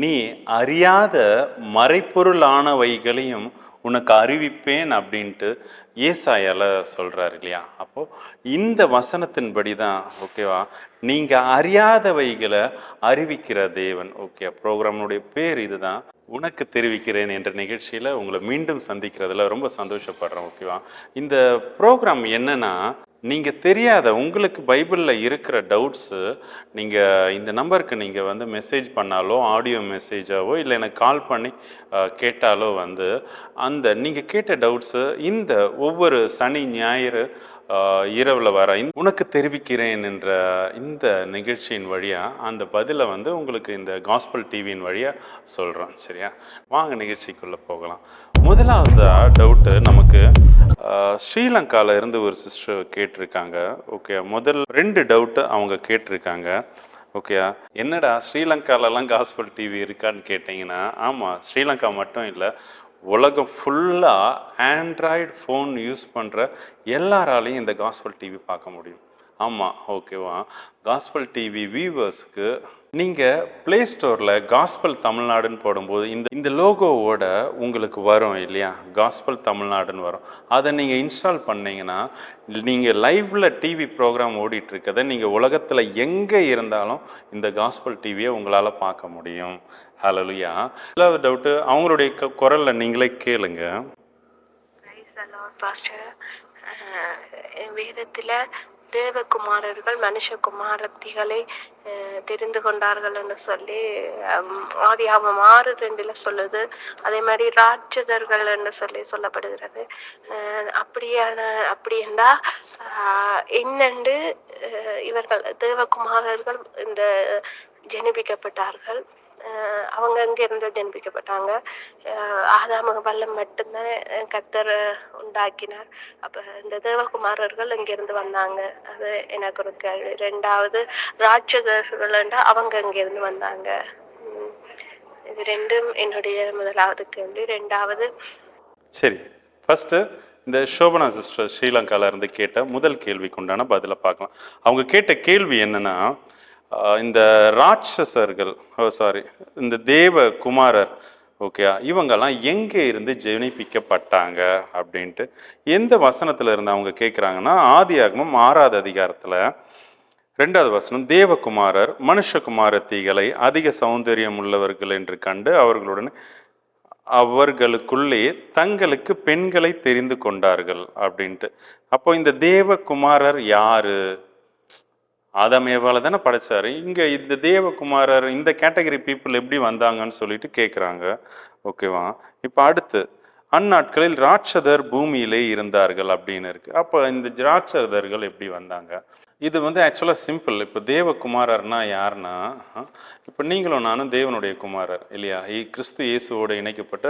நீ அறியாத மறைப்பொருளானவைகளையும் உனக்கு அறிவிப்பேன் அப்படின்ட்டு ஏசாயால சொல்றாரு இல்லையா. அப்போ இந்த வசனத்தின்படி தான் ஓகேவா, நீங்க அறியாதவைகளை அறிவிக்கிற தேவன். ஓகே, ப்ரோக்ராமுடைய பேர் இதுதான், உனக்கு தெரிவிக்கிறேன் என்ற நிகழ்ச்சியில் உங்களை மீண்டும் சந்திக்கிறதுல ரொம்ப சந்தோஷப்படுறேன். ஓகேவா, இந்த ப்ரோக்ராம் என்னன்னா, நீங்கள் தெரியாத உங்களுக்கு பைபிளில் இருக்கிற டவுட்ஸு நீங்கள் இந்த நம்பருக்கு நீங்கள் வந்து மெசேஜ் பண்ணாலோ, ஆடியோ மெசேஜாவோ இல்லை எனக்கு கால் பண்ணி கேட்டாலோ வந்து அந்த நீங்கள் கேட்ட டவுட்ஸு இந்த ஒவ்வொரு சனி ஞாயிறு இரவில் வர உனக்கு தெரிவிக்கிறேன் என்ற இந்த நிகழ்ச்சியின் வழியாக அந்த பதிலை வந்து உங்களுக்கு இந்த காஸ்பல் டிவியின் வழியாக சொல்கிறோம். சரியா, வாங்க நிகழ்ச்சிக்குள்ளே போகலாம். முதலாவது டவுட்டு நமக்கு ஸ்ரீலங்காவில் இருந்து ஒரு சிஸ்டர் கேட்டிருக்காங்க. ஓகே, முதல் 2 டவுட்டு அவங்க கேட்டிருக்காங்க. ஓகே, என்னடா ஸ்ரீலங்காலலாம் காஸ்பல் டிவி இருக்கான்னு கேட்டிங்கன்னா, ஆமாம், ஸ்ரீலங்கா மட்டும் இல்லை, உலகம் ஃபுல்லாக ஆண்ட்ராய்டு ஃபோன் யூஸ் பண்ணுற எல்லாராலையும் இந்த காஸ்பல் டிவி பார்க்க முடியும். ஆமாம், ஓகேவா, காஸ்பல் டிவி வியூவர்ஸ்க்கு நீங்கள் ப்ளே ஸ்டோரில் காஸ்பல் தமிழ்நாடுன்னு போடும்போது இந்த லோகோவோட உங்களுக்கு வரும் இல்லையா, காஸ்பல் தமிழ்நாடுன்னு வரும். அதை நீங்கள் இன்ஸ்டால் பண்ணிங்கன்னா நீங்கள் லைவில் டிவி ப்ரோக்ராம் ஓடிட்டுருக்கதை நீங்கள் உலகத்தில் எங்கே இருந்தாலும் இந்த காஸ்பல் டிவியை உங்களால் பார்க்க முடியும். ஹல்லேலூயா. இல்லாத டவுட்டு அவங்களுடைய குரலில் நீங்களே கேளுங்க. வேதத்தில் தேவகுமாரர்கள் மனுஷகுமாரத்திகளை தெரிந்து கொண்டார்கள் என்று சொல்லி ஆதியாகமம் 6:2 சொல்லுது. அதே மாதிரி ராட்சதர்கள் என்று சொல்லி சொல்லப்படுகிறது. அப்படி என்றா என்னண்டு இவர்கள் தேவகுமாரர்கள் இந்த ஜெனிபிக்கப்பட்டார்கள். அவங்க அங்கே இருந்து ஜெனிபிக்கப்பட்டாங்க. ஆதாம வல்லம் மட்டும்தான் கர்த்தர் உண்டாக்கினார். அப்போ இந்த தேவகுமாரர்கள் இங்கிருந்து வந்தாங்க. அது எனக்கு ஒரு கேள்வி. 2வது, ராட்சதர்கள் அவங்க அங்கிருந்து வந்தாங்க. இது 2ம் என்னுடைய முதலாவது கேள்வி. 2வது, சரி, ஃபர்ஸ்ட்டு இந்த சோபனா சிஸ்டர் ஸ்ரீலங்காவில் இருந்து கேட்ட முதல் கேள்விக்கு உண்டான பதிலை பார்க்கலாம். அவங்க கேட்ட கேள்வி என்னன்னா, இந்த ராட்சசர்கள் இந்த தேவகுமாரர் ஓகே, இவங்கெல்லாம் எங்கே இருந்து ஜெனிப்பிக்கப்பட்டாங்க அப்படின்ட்டு எந்த வசனத்தில் இருந்து அவங்க கேட்குறாங்கன்னா, ஆதியாகமம் 6வது அதிகாரத்தில் 2வது வசனம், தேவகுமாரர் மனுஷகுமாரத்திகளை அதிக சௌந்தரியம் உள்ளவர்கள் என்று கண்டு அவர்களுக்குள்ளே தங்களுக்கு பெண்களை தெரிந்து கொண்டார்கள் அப்படின்ட்டு. அப்போ இந்த தேவகுமாரர் யாரு? ஆதாமேவால தானே படைச்சாரு. இங்கே இந்த தேவகுமாரர் இந்த கேட்டகரி பீப்புள் எப்படி வந்தாங்கன்னு சொல்லிட்டு கேட்குறாங்க. ஓகேவா, இப்போ அடுத்து, அந்நாட்களில் ராட்சதர் பூமியிலே இருந்தார்கள் அப்படின்னு இருக்கு. அப்போ இந்த ராட்சதர்கள் எப்படி வந்தாங்க? இது வந்து ஆக்சுவலாக சிம்பிள். இப்போ தேவகுமாரர்னா யாருன்னா, இப்போ நீங்களும் நானும் தேவனுடைய குமாரர் இல்லையா, கிறிஸ்து இயேசுவோடு இணைக்கப்பட்டு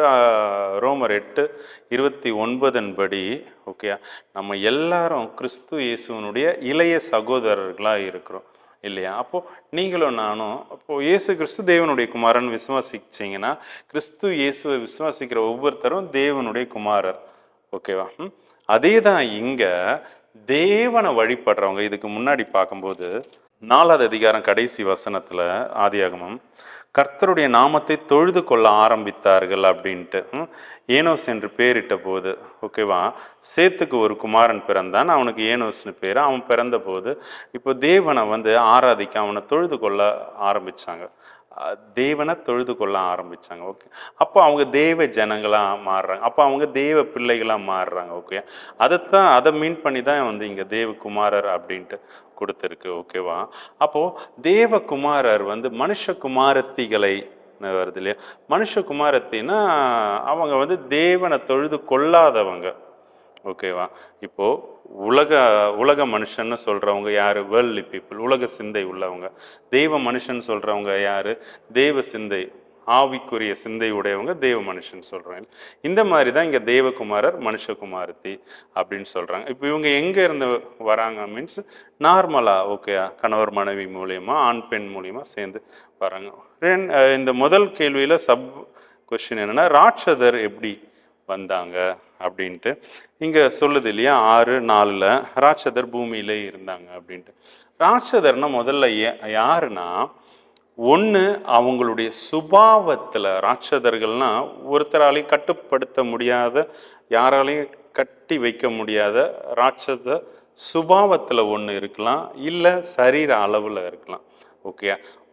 ரோமர் 8:29 படி ஓகே, நம்ம எல்லாரும் கிறிஸ்து இயேசுவனுடைய இளைய சகோதரர்களாக இருக்கிறோம் இல்லையா. அப்போது நீங்களும் நானும் அப்போது இயேசு கிறிஸ்து தேவனுடைய குமாரன் விசுவாசிச்சிங்கன்னா, கிறிஸ்து இயேசுவை விசுவாசிக்கிற ஒவ்வொருத்தரும் தேவனுடைய குமாரர். ஓகேவா, அதே தான் இங்கே தேவனை வழிபடுறவங்க. இதுக்கு முன்னாடி பார்க்கும்போது 4வது அதிகாரம் கடைசி வசனத்தில் ஆதியாகமம், கர்த்தருடைய நாமத்தை தொழுது கொள்ள ஆரம்பித்தார்கள் அப்படின்ட்டு ஏனோஸ் என்று பேரிட்ட போது ஓகேவா, சேத்துக்கு ஒரு குமாரன் பிறந்தான், அவனுக்கு ஏனோஸ்னு பேர். அவன் பிறந்த போது இப்போ தேவனை வந்து ஆராதிக்க அவனை தொழுது கொள்ள ஆரம்பித்தாங்க. தேவனை தொழுது கொள்ள ஆரம்பித்தாங்க. ஓகே, அப்போ அவங்க தேவ ஜனங்களாக மாறுறாங்க. அப்போ அவங்க தேவ பிள்ளைகளாக மாறுறாங்க. ஓகே, அதை மீன் பண்ணி தான் வந்து இங்கே தேவகுமாரர் அப்படின்ட்டு கொடுத்துருக்கு. ஓகேவா, அப்போது தேவகுமாரர் வந்து மனுஷகுமாரத்திகளை வருது இல்லையா. மனுஷகுமாரத்தின்னா அவங்க வந்து தேவனை தொழுது கொள்ளாதவங்க. ஓகேவா, இப்போது உலக மனுஷன்னு சொல்கிறவங்க யார்? வேர்ல்ட்லி பீப்புள், உலக சிந்தை உள்ளவங்க. தெய்வ மனுஷன் சொல்கிறவங்க யார்? தெய்வ சிந்தை, ஆவிக்குரிய சிந்தை உடையவங்க தெய்வ மனுஷன் சொல்கிறாங்க. இந்த மாதிரி தான் இங்கே தேவகுமாரர் மனுஷகுமாரத்தி அப்படின்னு சொல்கிறாங்க. இப்போ இவங்க எங்கே இருந்து வராங்க மீன்ஸ் நார்மலாக ஓகே, கணவர் மனைவி மூலயமா ஆண் பெண் மூலயமா சேர்ந்து வராங்க. இந்த முதல் கேள்வியில் சப் கொஸ்டின் என்னென்னா, ராட்சதர் எப்படி வந்தாங்க அப்படின்ட்டு இங்கே சொல்லுது இல்லையா. 6:4 ராட்சதர் பூமியிலே இருந்தாங்க அப்படின்ட்டு. ராட்சதர்னா முதல்ல யாருன்னா, ஒன்று அவங்களுடைய சுபாவத்தில், ராட்சதர்கள்னா ஒருத்தராலையும் கட்டுப்படுத்த முடியாத, யாராலையும் கட்டி வைக்க முடியாத ராட்சத சுபாவத்தில் ஒன்று இருக்கலாம், இல்லை சரீர அளவில் இருக்கலாம். ஓகே,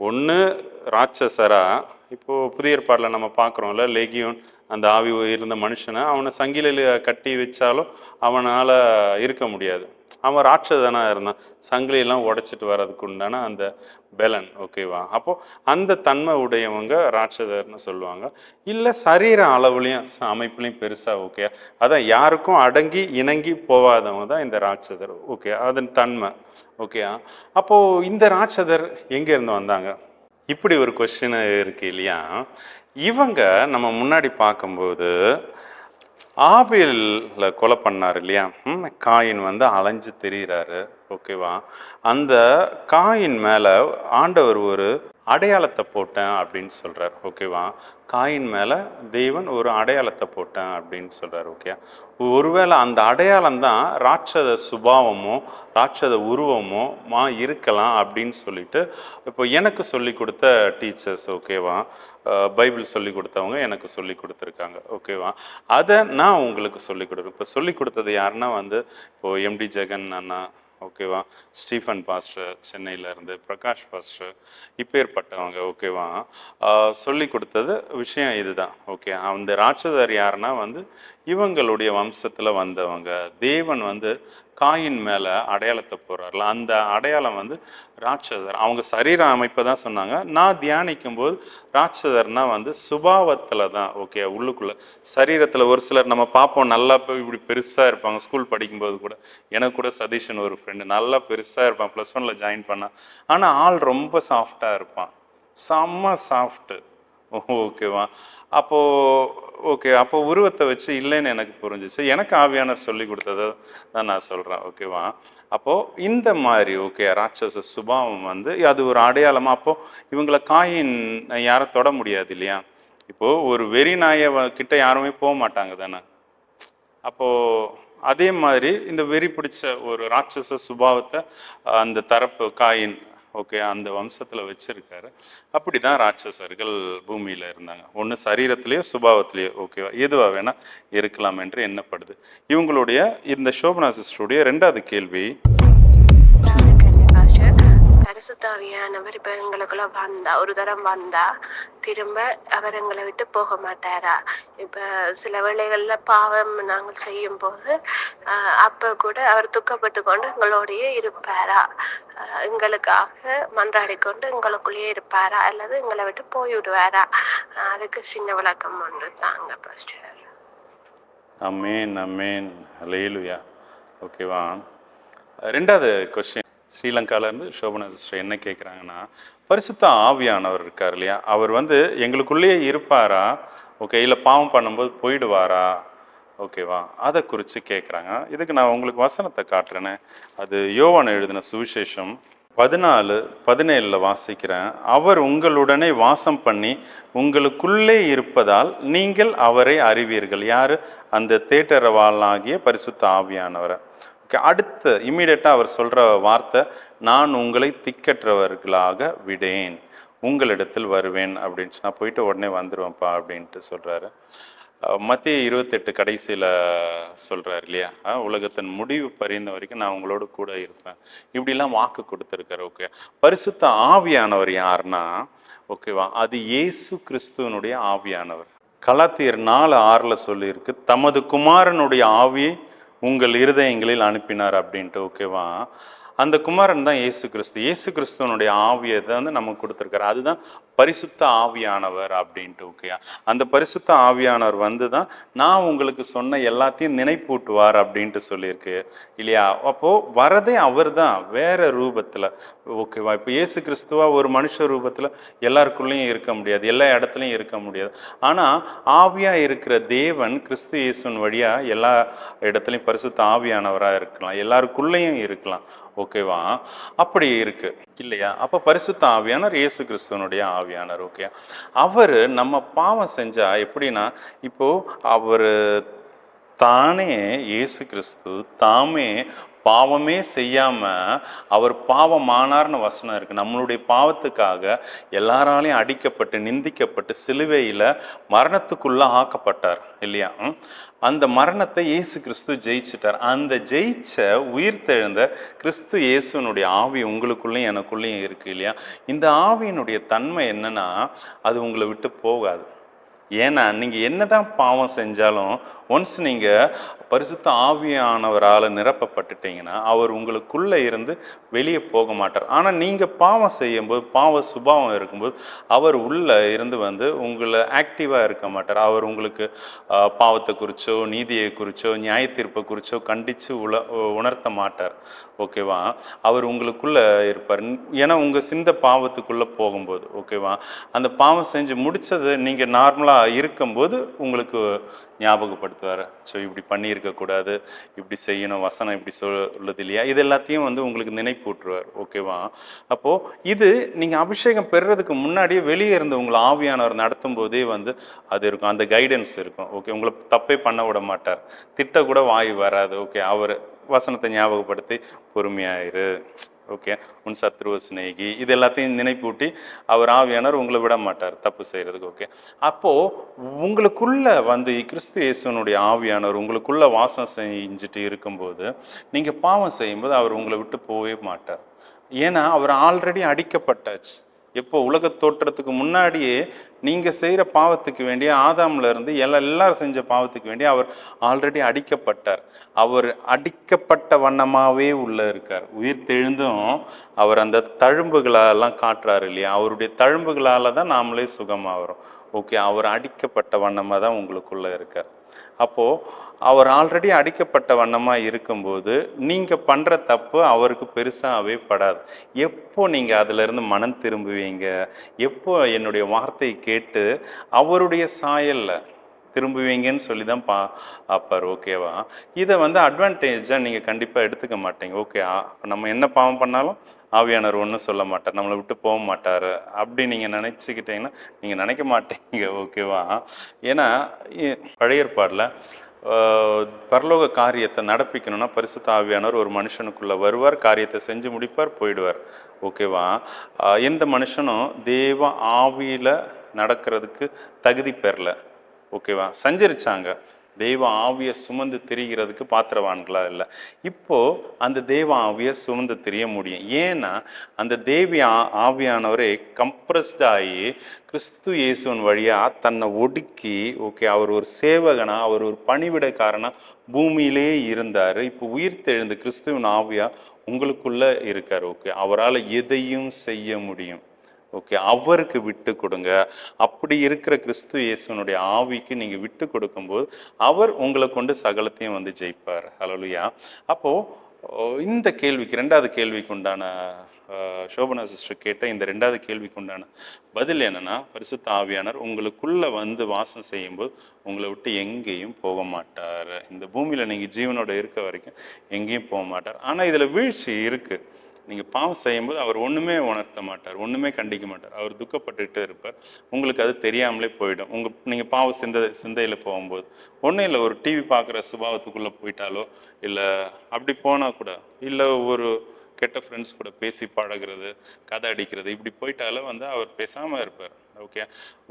ஒன்று ராட்சசரா, இப்போது புதிய ஏற்பாடில் நம்ம பார்க்குறோம்ல, லெகியோன் அந்த ஆவி இருந்த மனுஷனை அவனை சங்கிலில் கட்டி வச்சாலும் அவனால் இருக்க முடியாது. அவன் ராட்சதனாக இருந்தான், சங்கிலியெல்லாம் உடைச்சிட்டு வர்றதுக்கு உண்டான அந்த பெலன். ஓகேவா? அப்போது அந்த தன்மை உடையவங்க ராட்சதர்னு சொல்லுவாங்க. இல்லை சரீர அளவுலையும் அமைப்புலையும் பெருசாக, ஓகே, அதான் யாருக்கும் அடங்கி இணங்கி போகாதவங்க தான் இந்த ராட்சதர். ஓகே, அதன் தன்மை. ஓகே, அப்போது இந்த ராட்சதர் எங்கேருந்து வந்தாங்க? இப்படி ஒரு கொஸ்டின் இருக்கு இல்லையா? இவங்க நம்ம முன்னாடி பார்க்கும்போது ஆபேலில் கொலை பண்ணார் இல்லையா? காயின் வந்து அலைஞ்சு திரியிறாரு. ஓகேவா? அந்த காயின் மேலே ஆண்டவர் ஒரு அடையாளத்தை போட்டேன் அப்படின்னு சொல்கிறார். ஓகேவா? காயின் மேலே தெய்வன் ஒரு அடையாளத்தை போட்டேன் அப்படின்னு சொல்கிறார். ஓகே, ஒருவேளை அந்த அடையாளம் தான் ராட்சத சுபாவமோ ராட்சத உருவமோ இருக்கலாம் அப்படின்னு சொல்லிட்டு இப்போ எனக்கு சொல்லி கொடுத்த டீச்சர்ஸ், ஓகேவா, பைபிள் சொல்லி கொடுத்தவங்க எனக்கு சொல்லி கொடுத்துருக்காங்க. ஓகேவா? அதை நான் உங்களுக்கு சொல்லி கொடுக்குறேன். இப்போ சொல்லி கொடுத்தது யாருன்னா வந்து இப்போது எம்டி ஜெகன் அண்ணா, ஓகேவா, ஸ்டீஃபன் பாஸ்டர் சென்னையிலேருந்து, பிரகாஷ் பாஸ்டர், இப்பேற்பட்டவங்க. ஓகேவா? சொல்லி கொடுத்தது விஷயம் இதுதான். ஓகே, அந்த ராட்சதர் யாருன்னா வந்து இவங்களுடைய வம்சத்தில் வந்தவங்க. தேவன் வந்து காயின் மேலே அடையாளத்தை போடுறாருல, அந்த அடையாளம் வந்து ராட்சதர். அவங்க சரீர அமைப்பை தான் சொன்னாங்க. நான் தியானிக்கும் போது ராட்சதர்னா வந்து சுபாவத்தில் தான். ஓகே, உள்ளுக்குள்ளே சரீரத்தில் ஒரு சிலர் நம்ம பார்ப்போம், நல்லா இப்படி பெருசாக இருப்பாங்க. ஸ்கூல் படிக்கும்போது கூட எனக்கு கூட சதீஷன் ஒரு ஃப்ரெண்டு நல்லா பெருசாக இருப்பான், +1 ஜாயின் பண்ணான். ஆனால் ஆள் ரொம்ப சாஃப்டாக இருப்பான், செம்ம சாஃப்ட்டு. ஓகேவா? அப்போது ஓகே, அப்போ உருவத்தை வச்சு இல்லைன்னு எனக்கு புரிஞ்சிச்சு. எனக்கு ஆவியானவர் சொல்லி கொடுத்ததை தான் நான் சொல்கிறேன். ஓகேவா? அப்போது இந்த மாதிரி ஓகே ராட்சச சுபாவம் வந்து அது ஒரு அடையாளமாக. அப்போது இவங்களை காயின் யாரும் தொட முடியாது இல்லையா? இப்போது ஒரு வெறி நாயை கிட்ட யாருமே போக மாட்டாங்க தானே? அப்போது அதே மாதிரி இந்த வெறி பிடிச்ச ஒரு ராட்சச சுபாவத்தை அந்த தரப்பு காயின், ஓகே, அந்த வம்சத்தில் வச்சிருக்காரு. அப்படி தான் ராட்சசர்கள் பூமியில் இருந்தாங்க. ஒன்று சரீரத்திலேயோ சுபாவத்திலேயோ, ஓகேவா, எதுவாக வேணால் இருக்கலாம் என்று எண்ணப்படுது. இவங்களுடைய இந்த சோபனா சிஸ்டருடைய 2வது கேள்வி, பரிசுத்தாவியானவர் இப்ப எங்களுக்குள்ள வந்தா, ஒரு தரம் வந்தா திரும்ப அவர் எங்களை விட்டு போக மாட்டாரா? இப்ப சில வேளைகள்ல பாவம் நாங்கள் செய்யும் போது அப்ப கூட அவர் துக்கப்பட்டு கொண்டு எங்களோடயே இருப்பாரா? எங்களுக்காக மன்றாடி கொண்டு எங்களுக்குள்ளேயே இருப்பாரா, அல்லது எங்களை விட்டு போய்விடுவாரா? அதுக்கு சின்ன விளக்கம் ஒன்று தாங்க பாஸ்டர். அமேன் அமேன் ஹல்லேலூயா. ஓகேவா? 2வது கொஸ்டின், ஸ்ரீலங்காவிலேருந்து சோபனா சிஸ்டர் என்ன கேட்குறாங்கன்னா, பரிசுத்த ஆவியானவர் இருக்கார் இல்லையா, அவர் வந்து எங்களுக்குள்ளேயே இருப்பாரா? ஓகே, இல்லை பாவம் பண்ணும்போது போயிடுவாரா? ஓகேவா, அதை குறித்து கேட்குறாங்க. இதுக்கு நான் உங்களுக்கு வசனத்தை காட்டுறேனே. அது யோவான் எழுதின சுவிசேஷம் 14:17 வாசிக்கிறேன். அவர் உங்களுடனே வாசம் பண்ணி உங்களுக்குள்ளே இருப்பதால் நீங்கள் அவரை அறிவீர்கள். யார்? அந்த தேற்றரவாளனாகிய பரிசுத்த ஆவியானவரை. ஓகே, அடுத்து இம்மீடியட்டாக அவர் சொல்கிற வார்த்தை, நான் உங்களை திக்கற்றவர்களாக விடேன், உங்களிடத்தில் வருவேன் அப்படின்னு. நான் போயிட்டு உடனே வந்துடுவேன்ப்பா அப்படின்ட்டு சொல்கிறாரு. மத்திய 28 கடைசியில் சொல்கிறார் இல்லையா, உலகத்தின் முடிவு பரிந்த வரைக்கும் நான் உங்களோட கூட இருப்பேன், இப்படிலாம் வாக்கு கொடுத்துருக்காரு. ஓகே, பரிசுத்த ஆவியானவர் யாருன்னா, ஓகேவா, அது இயேசு கிறிஸ்துவனுடைய ஆவியானவர். கலாத்தியர் 4:6 சொல்லியிருக்கு, தமது குமாரனுடைய ஆவியை உங்கள் இருதயங்களில் அனுப்பினார் அப்படின்ட்டு. ஓகேவா, அந்த குமாரன் தான் இயேசு கிறிஸ்து. இயேசு கிறிஸ்துவனுடைய ஆவியை தான் நமக்கு கொடுத்துருக்காரு. அதுதான் பரிசுத்த ஆவியானவர் அப்படின்ட்டு. ஓகே, அந்த பரிசுத்த ஆவியானவர் வந்து தான் நான் உங்களுக்கு சொன்ன எல்லாத்தையும் நினைப்பூட்டுவார் அப்படின்ட்டு சொல்லியிருக்கு இல்லையா? அப்போது வரதே அவர் தான், வேற ரூபத்தில். ஓகேவா, இப்போ இயேசு கிறிஸ்துவா ஒரு மனுஷ ரூபத்தில் எல்லாருக்குள்ளேயும் இருக்க முடியாது, எல்லா இடத்துலையும் இருக்க முடியாது. ஆனால் ஆவியாக இருக்கிற தேவன் கிறிஸ்து இயேசுவின் வழியாக எல்லா இடத்துலையும் பரிசுத்த ஆவியானவராக இருக்கலாம், எல்லாருக்குள்ளேயும் இருக்கலாம். ஓகேவா, அப்படி இருக்கு இல்லையா? அப்போ பரிசுத்த ஆவியானவர் இயேசு கிறிஸ்துவனுடைய ஆவியானவர். ஓகே, அவர் நம்ம பாவம் செஞ்சா எப்படின்னா, இப்போ அவர் தானே, இயேசு கிறிஸ்து தாமே பாவமே செய்யாம அவர் பாவமானார்னு வசனம் இருக்கு. நம்மளுடைய பாவத்துக்காக எல்லாராலையும் அடிக்கப்பட்டு நிந்திக்கப்பட்டு சிலுவையில மரணத்துக்குள்ள ஆக்கப்பட்டார் இல்லையா? அந்த மரணத்தை இயேசு கிறிஸ்து ஜெயிச்சிட்டார். அந்த ஜெயிச்ச உயிர்த்தெழுந்த கிறிஸ்து இயேசுனுடைய ஆவி உங்களுக்குள்ளேயும் எனக்குள்ளேயும் இருக்கு இல்லையா? இந்த ஆவியினுடைய தன்மை என்னன்னா, அது உங்களை விட்டு போகாது. ஏன்னா நீங்கள் என்னதான் பாவம் செஞ்சாலும் ஒன்ஸ் நீங்கள் பரிசுத்த ஆவியானவரால் நிரப்பப்பட்டுட்டீங்கன்னா அவர் உங்களுக்குள்ளே இருந்து வெளியே போக மாட்டார். ஆனால் நீங்கள் பாவம் செய்யும்போது, பாவ சுபாவம் இருக்கும்போது அவர் உள்ளே இருந்து உங்களை ஆக்டிவாக இருக்க மாட்டார். அவர் உங்களுக்கு பாவத்தை குறிச்சோ நீதியை குறிச்சோ நியாய தீர்ப்பை குறிச்சோ கண்டித்து உணர்த்த மாட்டார். ஓகேவா? அவர் உங்களுக்குள்ளே இருப்பார். ஏன்னா உங்கள் சிந்த பாவத்துக்குள்ளே போகும்போது, ஓகேவா, அந்த பாவம் செஞ்சு முடித்தது நீங்கள் நார்மலாக இருக்கும்போது உங்களுக்கு ஞாபகப்படுத்துவார். ஸோ இப்படி பண்ணியிருக்கக்கூடாது, இப்படி செய்யணும், வசனம் இப்படி சொல்லுது இல்லையா, இது எல்லாத்தையும் உங்களுக்கு நினைப்பூட்டுருவார். ஓகேவா? அப்போது இது நீங்கள் அபிஷேகம் பெறுறதுக்கு முன்னாடியே வெளியே இருந்து உங்களை ஆவியானவர் நடத்தும் போதே அது இருக்கும், அந்த கைடன்ஸ் இருக்கும். ஓகே, உங்களை தப்பே பண்ண விட மாட்டார், திட்ட கூட வாய் வராது. ஓகே, அவர் வசனத்தை ஞாபகப்படுத்தி பொறுமையாயிரு, ஓகே, உன் சத்ருவ சிநேகி, இது எல்லாத்தையும் நினைப்பூட்டி அவர் ஆவியானவர் உங்களை விட மாட்டார் தப்பு செய்கிறதுக்கு. ஓகே, அப்போது உங்களுக்குள்ள கிறிஸ்து இயேசுனுடைய ஆவியானவர் உங்களுக்குள்ள வாசம் செஞ்சுட்டு இருக்கும்போது நீங்கள் பாவம் செய்யும்போது அவர் உங்களை விட்டு போகவே மாட்டார். ஏன்னா அவர் ஆல்ரெடி அடிக்கப்பட்டாச்சு. எப்போ? உலக தோற்றத்துக்கு முன்னாடியே நீங்கள் செய்கிற பாவத்துக்கு வேண்டிய ஆதாம்ல இருந்து எல்லாரும் செஞ்ச பாவத்துக்கு வேண்டிய அவர் ஆல்ரெடி அடிக்கப்பட்டார். அவர் அடிக்கப்பட்ட வண்ணமாகவே உள்ளே இருக்கார். உயிர் தெழுந்தும் அவர் அந்த தழும்புகளெல்லாம் காட்டுறாரு இல்லையா? அவருடைய தழும்புகளால் தான் நாமளே சுகமாகிறோம். ஓகே, அவர் அடிக்கப்பட்ட வண்ணமாக தான் உங்களுக்குள்ளே இருக்கார். அப்போது அவர் ஆல்ரெடி அடிக்கப்பட்ட வண்ணமாக இருக்கும்போது நீங்கள் பண்ணுற தப்பு அவருக்கு பெருசாகவே படாது. எப்போ நீங்கள் அதிலிருந்து மனம் திரும்புவீங்க, எப்போ என்னுடைய வார்த்தையை கேட்டு அவருடைய சாயலில் திரும்புவீங்கன்னு சொல்லி தான் பார்ப்பார். ஓகேவா? இதை அட்வான்டேஜாக நீங்கள் கண்டிப்பாக எடுத்துக்க மாட்டீங்க. ஓகே, நம்ம என்ன பாவம் பண்ணாலும் ஆவியானவர் ஒன்றும் சொல்ல மாட்டார், நம்மளை விட்டு போக மாட்டார் அப்படி நீங்கள் நினச்சிக்கிட்டீங்கன்னா நீங்கள் நினைக்க மாட்டீங்க. ஓகேவா? ஏன்னா பழைய ஏற்பாடில் பரலோக காரியத்தை நடப்பிக்கணும்னா பரிசுத்த ஆவியானவர் ஒரு மனுஷனுக்குள்ளே வருவார், காரியத்தை செஞ்சு முடிப்பார், போயிடுவார். ஓகேவா? எந்த மனுஷனும் தேவ ஆவியில் நடக்கிறதுக்கு தகுதி பெறல. ஓகேவா? சஞ்சரிச்சாங்க, தெய்வ ஆவியை சுமந்து திரிகிறதுக்கு பாத்திரவான்களா இல்லை. இப்போது அந்த தெய்வ ஆவியை சுமந்து திரிய முடியும். ஏன்னா அந்த ஆவியானவரே கம்ப்ரஸ்டாகி கிறிஸ்து இயேசுவின் வழியாக தன்னை ஒடுக்கி, ஓகே, அவர் ஒரு சேவகனா, அவர் ஒரு பணிவிடைக்காரனா பூமியிலே இருந்தார். இப்போ உயிர் தெழுந்து கிறிஸ்துவின் ஆவியா உங்களுக்குள்ளே இருக்கார். ஓகே, அவரால் எதையும் செய்ய முடியும். ஓகே, அவருக்கு விட்டு கொடுங்க. அப்படி இருக்கிற கிறிஸ்து இயேசுனுடைய ஆவிக்கு நீங்கள் விட்டு கொடுக்கும்போது அவர் உங்களை கொண்டு சகலத்தையும் ஜெயிப்பார். ஹல்லேலூயா. அப்போது இந்த கேள்விக்கு, ரெண்டாவது கேள்விக்கு உண்டான சோபனா சிஸ்டர் கேட்ட இந்த ரெண்டாவது கேள்விக்கு உண்டான பதில் என்னன்னா, பரிசுத்த ஆவியானவர் உங்களுக்குள்ள வாசம் செய்யும்போது உங்களை விட்டு எங்கேயும் போக மாட்டார். இந்த பூமியில் நீங்கள் ஜீவனோட இருக்க வரைக்கும் எங்கேயும் போக மாட்டார். ஆனால் இதில் வீழ்ச்சி இருக்குது. நீங்கள் பாவம் செய்யும்போது அவர் ஒன்றுமே உணர்த்த மாட்டார், ஒன்றுமே கண்டிக்க மாட்டார், அவர் துக்கப்பட்டுகிட்டே இருப்பார். உங்களுக்கு அது தெரியாமலே போயிடும். நீங்கள் பாவ சிந்தையில் போகும்போது ஒன்றும் இல்லை, ஒரு டிவி பார்க்குற சுபாவத்துக்குள்ளே போயிட்டாலோ, இல்லை அப்படி போனால் கூட, இல்லை ஒரு கெட்ட ஃப்ரெண்ட்ஸ் கூட பேசி பழகிறது, கதை அடிக்கிறது, இப்படி போயிட்டாலும் அவர் பேசாமல் இருப்பார். ஓகே,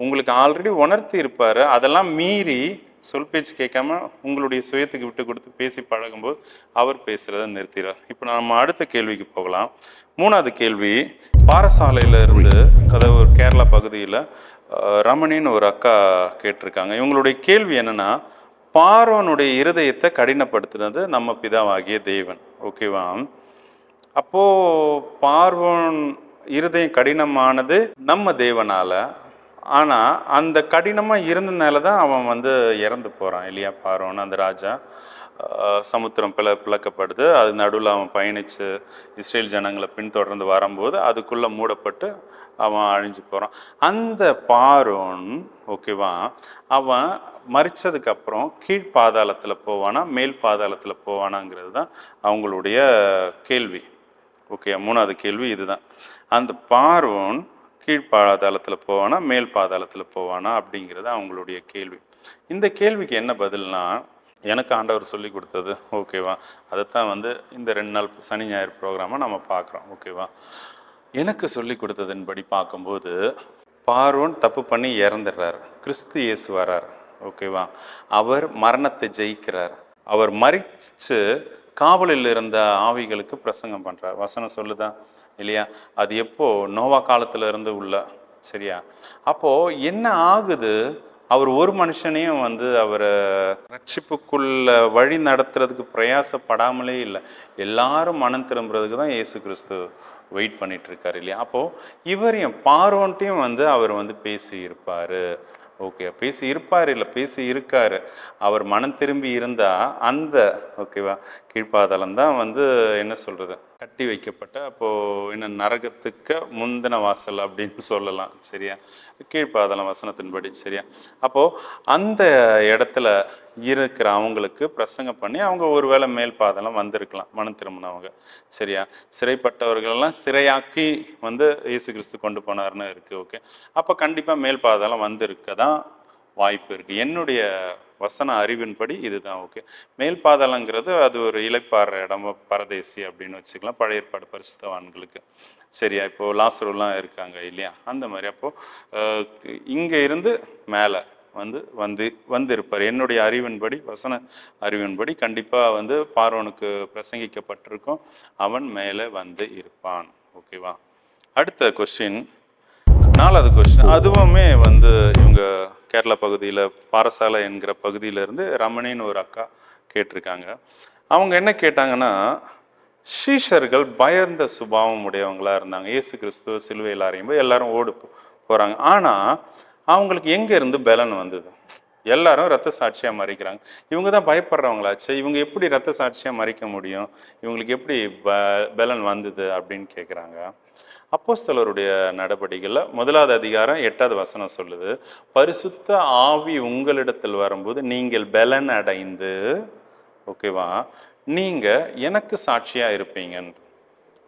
உங்களுக்கு ஆல்ரெடி உணர்த்தி இருப்பார். அதெல்லாம் மீறி சொல் பேச்சு கேட்காம உங்களுடைய சுயத்துக்கு விட்டு கொடுத்து பேசி பழகும்போது அவர் பேசுகிறத நிறுத்திடுறார். இப்போ நம்ம அடுத்த கேள்விக்கு போகலாம். மூணாவது கேள்வி, பாரசாலையில் இருந்து, அதாவது ஒரு கேரளா பகுதியில் ரமணின்னு ஒரு அக்கா கேட்டிருக்காங்க. இவங்களுடைய கேள்வி என்னென்னா, பார்வோனுடைய இருதயத்தை கடினப்படுத்தினது நம்ம பிதாவாகிய தேவன். ஓகேவா? அப்போது பார்வோன் இருதயம் கடினமானது நம்ம தேவனால். ஆனால் அந்த கடினமாக இருந்ததுனால தான் அவன் இறந்து போகிறான் இல்லையா? பார்வோன் அந்த ராஜா, சமுத்திரம் பிளக்கப்படுது, அது நடுவில் அவன் பயணித்து இஸ்ரேல் ஜனங்களை பின்தொடர்ந்து வரும்போது அதுக்குள்ளே மூடப்பட்டு அவன் அழிஞ்சு போகிறான். அந்த பார்வோன், ஓகேவா, அவன் மரித்ததுக்கப்புறம் கீழ் பாதாளத்தில் போவானா மேல் பாதாளத்தில் போவானாங்கிறது தான் அவங்களுடைய கேள்வி. ஓகே, மூணாவது கேள்வி இதுதான். அந்த பார்வோன் கீழ் பாதாளத்தில் போவானா மேல் பாதாளத்தில் போவானா அப்படிங்கிறது அவங்களுடைய கேள்வி. இந்த கேள்விக்கு என்ன பதில்னா, எனக்கு ஆண்டவர் சொல்லி கொடுத்தது, ஓகேவா? அதைத்தான் வந்து இந்த 2 நாள் சனி ஞாயிறு ப்ரோக்ராமை நம்ம பார்க்குறோம், ஓகேவா? எனக்கு சொல்லி கொடுத்ததன்படி பார்க்கும்போது பார்வோன் தப்பு பண்ணி இறந்துடுறார், கிறிஸ்து இயேசு வரார், ஓகேவா? அவர் மரணத்தை ஜெயிக்கிறார். அவர் மரித்து காவலில் இருந்த ஆவிகளுக்கு பிரசங்கம் பண்ணுறார். வசனம் சொல்லுதா இல்லையா? அது எப்போ? நோவா காலத்துல இருந்து உள்ள, சரியா? அப்போது என்ன ஆகுது? அவர் ஒரு மனுஷனையும் வந்து அவரை ரட்சிப்புக்குள்ள வழி நடத்துறதுக்கு பிரயாசப்படாமலே இல்லை. எல்லாரும் மனம் திரும்புறதுக்கு தான் இயேசு கிறிஸ்து வெயிட் பண்ணிட்டு இருக்காரு இல்லையா? அப்போது இவரையும் பார்வோன்ட்டையும் வந்து அவர் வந்து பேசி இருப்பார், ஓகே? பேசி இருப்பார், இல்லை பேசி இருக்காரு. அவர் மனம் திரும்பி இருந்தால் அந்த, ஓகேவா, கீழ்ப்பாதலம் தான் வந்து என்ன சொல்கிறது, கட்டி வைக்கப்பட்ட, அப்போது என்ன, நரகத்துக்கு முந்தின வாசல் அப்படின்னு சொல்லலாம், சரியா? கீழ்ப்பாதலம் வசனத்தின்படி, சரியா? அப்போது அந்த இடத்துல இருக்கிற அவங்களுக்கு பிரசங்கம் பண்ணி அவங்க ஒருவேளை மேல் பாதலம் வந்திருக்கலாம், மனம் திரும்பினவங்க, சரியா? சிறைப்பட்டவர்களெல்லாம் சிறையாக்கி வந்து இயேசு கிறிஸ்து கொண்டு போனார்னு இருக்குது, ஓகே? அப்போ கண்டிப்பாக மேல் பாதலம் வந்திருக்க தான் வாய்ப்பு இருக்குது. என்னுடைய வசன அறிவின்படி இதுதான், ஓகே? மேல் பாதாளங்கிறது அது ஒரு இளைப்பாற இடம், பரதேசி அப்படின்னு வச்சுக்கலாம், பழைய ஏற்பாடு பரிசுத்தவான்களுக்கு, சரியா? இப்போது லாசருலாம் இருக்காங்க இல்லையா? அந்த மாதிரி. அப்போது இங்கே இருந்து மேலே வந்திருப்பார். என்னுடைய அறிவின்படி, வசன அறிவின்படி கண்டிப்பாக வந்து பார்வோனுக்கு பிரசங்கிக்கப்பட்டிருக்கும், அவன் மேலே வந்து இருப்பான், ஓகேவா? அடுத்த கொஸ்டின், 4வது கொஸ்டின். அதுவுமே வந்து இவங்க கேரளா பகுதியில் பாரசாலை என்கிற பகுதியிலேருந்து ரமணின்னு ஒரு அக்கா கேட்டிருக்காங்க. அவங்க என்ன கேட்டாங்கன்னா, சீஷர்கள் பயந்த சுபாவம் உடையவங்களாக இருந்தாங்க. இயேசு கிறிஸ்துவ சிலுவையில் அறையும்போது எல்லாரும் ஓடு போகிறாங்க. ஆனால் அவங்களுக்கு எங்கேருந்து பலன் வந்தது? எல்லாரும் ரத்த சாட்சியாக மறிக்கிறாங்க. இவங்க தான் பயப்படுறவங்களாச்சு, இவங்க எப்படி ரத்த சாட்சியாக மறிக்க முடியும்? இவங்களுக்கு எப்படி பலன் வந்தது அப்படின்னு கேட்குறாங்க. அப்போஸ்தலருடைய நடபடிகளில் 1வது அதிகாரம் 8வது வசனம் சொல்லுது, பரிசுத்த ஆவி உங்களிடத்தில் வரும்போது நீங்கள் பலன் அடைந்து, ஓகேவா, நீங்கள் எனக்கு சாட்சியாக இருப்பீங்கன்னு,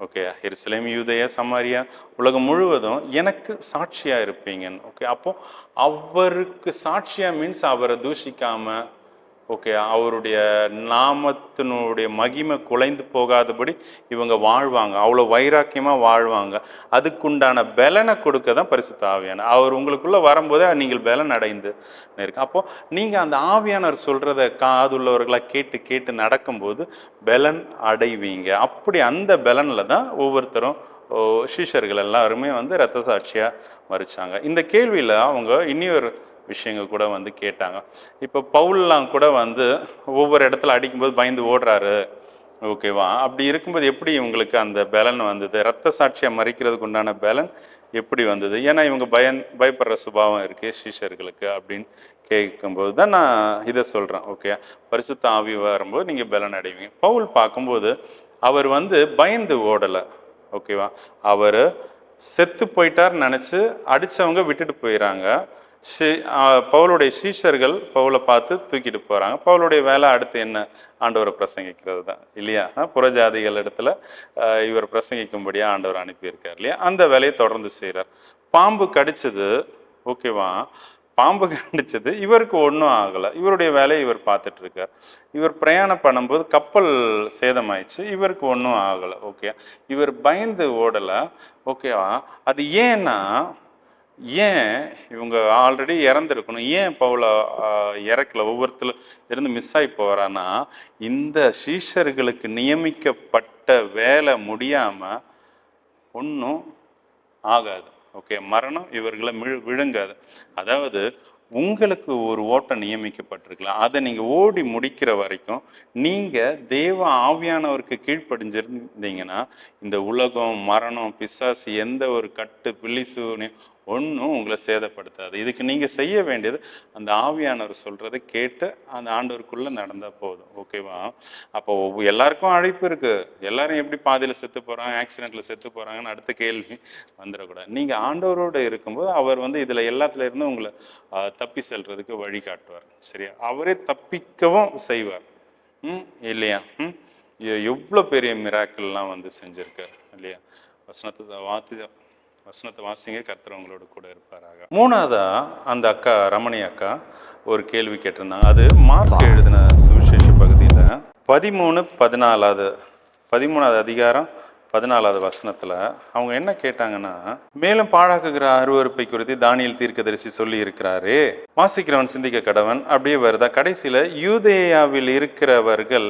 ஓகே? எருசலேம், யூதேயா, சமாரியா, உலகம் முழுவதும் எனக்கு சாட்சியாக இருப்பீங்கன்னு, ஓகே? அப்போது அவருக்கு சாட்சியாக மீன்ஸ் அவரை தூஷிக்காமல், ஓகே, அவருடைய நாமத்தினுடைய மகிமை குலைந்து போகாதபடி இவங்க வாழ்வாங்க, அவ்வளோ வைராக்கியமாக வாழ்வாங்க. அதுக்குண்டான பலனை கொடுக்க தான் பரிசுத்த ஆவியானவர். அவர் உங்களுக்குள்ளே வரும்போதே நீங்கள் பலன் அடைந்து இருக்கு. அப்போது நீங்கள் அந்த ஆவியானவர் சொல்கிறத காதுள்ளவர்களாக கேட்டு கேட்டு நடக்கும்போது பலன் அடைவீங்க. அப்படி அந்த பலனில் தான் ஒவ்வொருத்தரும், சீஷர்கள் எல்லாருமே வந்து இரத்த சாட்சியாக மறிச்சாங்க. இந்த கேள்வியில் அவங்க இன்னொரு விஷயங்கள் கூட வந்து கேட்டாங்க. இப்போ பவுல்லாம் கூட வந்து ஒவ்வொரு இடத்துல அடிக்கும்போது பயந்து ஓடுறாரு, ஓகேவா? அப்படி இருக்கும்போது எப்படி இவங்களுக்கு அந்த பலன் வந்தது? இரத்த சாட்சியை மறிக்கிறதுக்கு உண்டான பலன் எப்படி வந்தது? ஏன்னா இவங்க பயப்படுற சுபாவம் இருக்குது சீஷர்களுக்கு அப்படின்னு கேட்கும்போது தான் நான் இதை சொல்கிறேன், ஓகே? பரிசுத்த ஆவி வரும்போது நீங்கள் பலன் அடைவீங்க. பவுல் பார்க்கும்போது அவர் வந்து பயந்து ஓடலை, ஓகேவா? அவர் செத்து போயிட்டார்னு நினச்சி அடித்தவங்க விட்டுட்டு போயிடறாங்க. பவுலுடைய சீஷர்கள் பவுலை பார்த்து தூக்கிட்டு போகிறாங்க. பவுலுடைய வேலை அடுத்து என்ன? ஆண்டவரை பிரசங்கிக்கிறது தான் இல்லையா? புறஜாதிகள் இடத்துல இவர் பிரசங்கிக்கும்படியாக ஆண்டவர் அனுப்பியிருக்கார் இல்லையா? அந்த வேலையை தொடர்ந்து செய்கிறார். பாம்பு கடிச்சது, ஓகேவா? பாம்பு கடிச்சது இவருக்கு ஒன்றும் ஆகலை, இவருடைய வேலையை இவர் பார்த்துட்ருக்கார். இவர் பிரயாணம் பண்ணும்போது கப்பல் சேதமாயிடுச்சு, இவருக்கு ஒன்றும் ஆகலை, ஓகே? இவர் பயந்து ஓடலை, ஓகேவா? அது ஏன்னா, ஏன் இவங்க ஆல்ரெடி இறந்துருக்கணும், ஏன் பவுலை இறக்கல, ஒவ்வொருத்தர் இருந்து மிஸ் ஆகி போகிறான்னா, இந்த சீஷர்களுக்கு நியமிக்கப்பட்ட வேலை முடியாமல் ஒன்றும் ஆகாது, ஓகே? மரணம் இவர்களை விழுங்காது. அதாவது உங்களுக்கு ஒரு ஓட்டம் நியமிக்கப்பட்டிருக்கலாம், அதை நீங்கள் ஓடி முடிக்கிற வரைக்கும் நீங்கள் தேவ ஆவியானவருக்கு கீழ்ப்படிஞ்சிருந்தீங்கன்னா இந்த உலகம், மரணம், பிசாசு, எந்த ஒரு கட்டு பில்லிசூனி ஒன்றும் உங்களை சேதப்படுத்தாது. இதுக்கு நீங்கள் செய்ய வேண்டியது அந்த ஆவியானவர் சொல்கிறத கேட்டு அந்த ஆண்டவருக்குள்ளே நடந்தால் போதும், ஓகேவா? அப்போ எல்லாருக்கும் அழைப்பு இருக்குது. எல்லாரும் எப்படி பாதியில் செத்து போகிறாங்க, ஆக்சிடெண்ட்டில் செத்து போகிறாங்கன்னு அடுத்த கேள்வி வந்துடக்கூடாது. நீங்கள் ஆண்டவரோடு இருக்கும்போது அவர் வந்து இதில் எல்லாத்துல இருந்து உங்களை தப்பி செல்றதுக்கு வழி காட்டுவார், சரியா? அவரே தப்பிக்கவும் செய்வார், இல்லையா? எவ்வளோ பெரிய மிராக்கிள்லாம் வந்து செஞ்சுருக்கார் இல்லையா? வசனத்தை வாசிங்க, கர்த்தர் உங்களோட கூட இருப்பாராக. 3வதா அந்த அக்கா, ரமணி அக்கா ஒரு கேள்வி கேட்டிருந்தாங்க. அது மார்க் எழுதின சுவிசேஷம் 13வது அதிகாரம் 14வது வசனத்தில் அவங்க என்ன கேட்டாங்கன்னா, மேலும் பாழாக்குகிற அருவருப்பை குறித்து தானியேல் தீர்க்கதரிசி சொல்லி இருக்கிறாரே, வாசிக்கிறவன் சிந்திக்க கடவன். அப்படியே வருதா கடைசியில், யூதேயாவில் இருக்கிறவர்கள்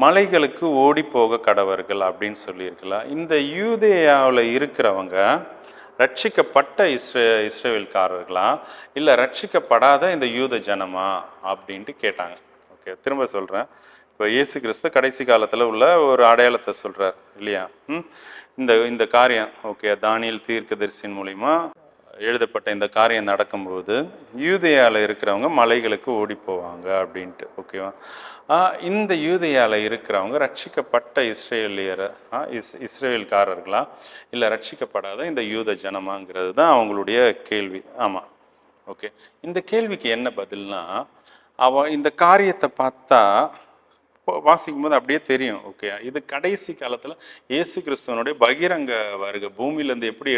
மலைகளுக்கு ஓடி போக கடவர்கள் அப்படின்னு சொல்லியிருக்கலாம். இந்த யூதேயாவில் இருக்கிறவங்க ரட்சிக்கப்பட்ட இஸ்ரேவேல்காரர்களா இல்லை ரட்சிக்கப்படாத இந்த யூத ஜனமா அப்படின்ட்டு கேட்டாங்க. ஓகே, திரும்ப சொல்கிறேன். இப்போ இயேசு கிறிஸ்து கடைசி காலத்தில் உள்ள ஒரு அடையாளத்தை சொல்கிறார் இல்லையா? இந்த இந்த காரியம் ஓகே, தானியேல் தீர்க்கதரிசியின் மூலிமா எழுதப்பட்ட இந்த காரியம் நடக்கும்போது யூதேயாவில் இருக்கிறவங்க மலைகளுக்கு ஓடி போவாங்க அப்படின்ட்டு. ஓகேவா? இந்த யூதேயாவில் இருக்கிறவங்க ரட்சிக்கப்பட்ட இஸ்ரேல்காரர்களா இல்லை ரட்சிக்கப்படாத இந்த யூத ஜனமாங்கிறது தான் அவங்களுடைய கேள்வி. ஆமாம், ஓகே. இந்த கேள்விக்கு என்ன பதில்னா, இந்த காரியத்தை பார்த்தா வாசிக்கும் போது அப்படியே தெரியும். ஓகே, இது கடைசி காலத்தில் இயேசு கிறிஸ்துவனுடைய பகிரங்க வருகை. பூமியிலேருந்து எப்படி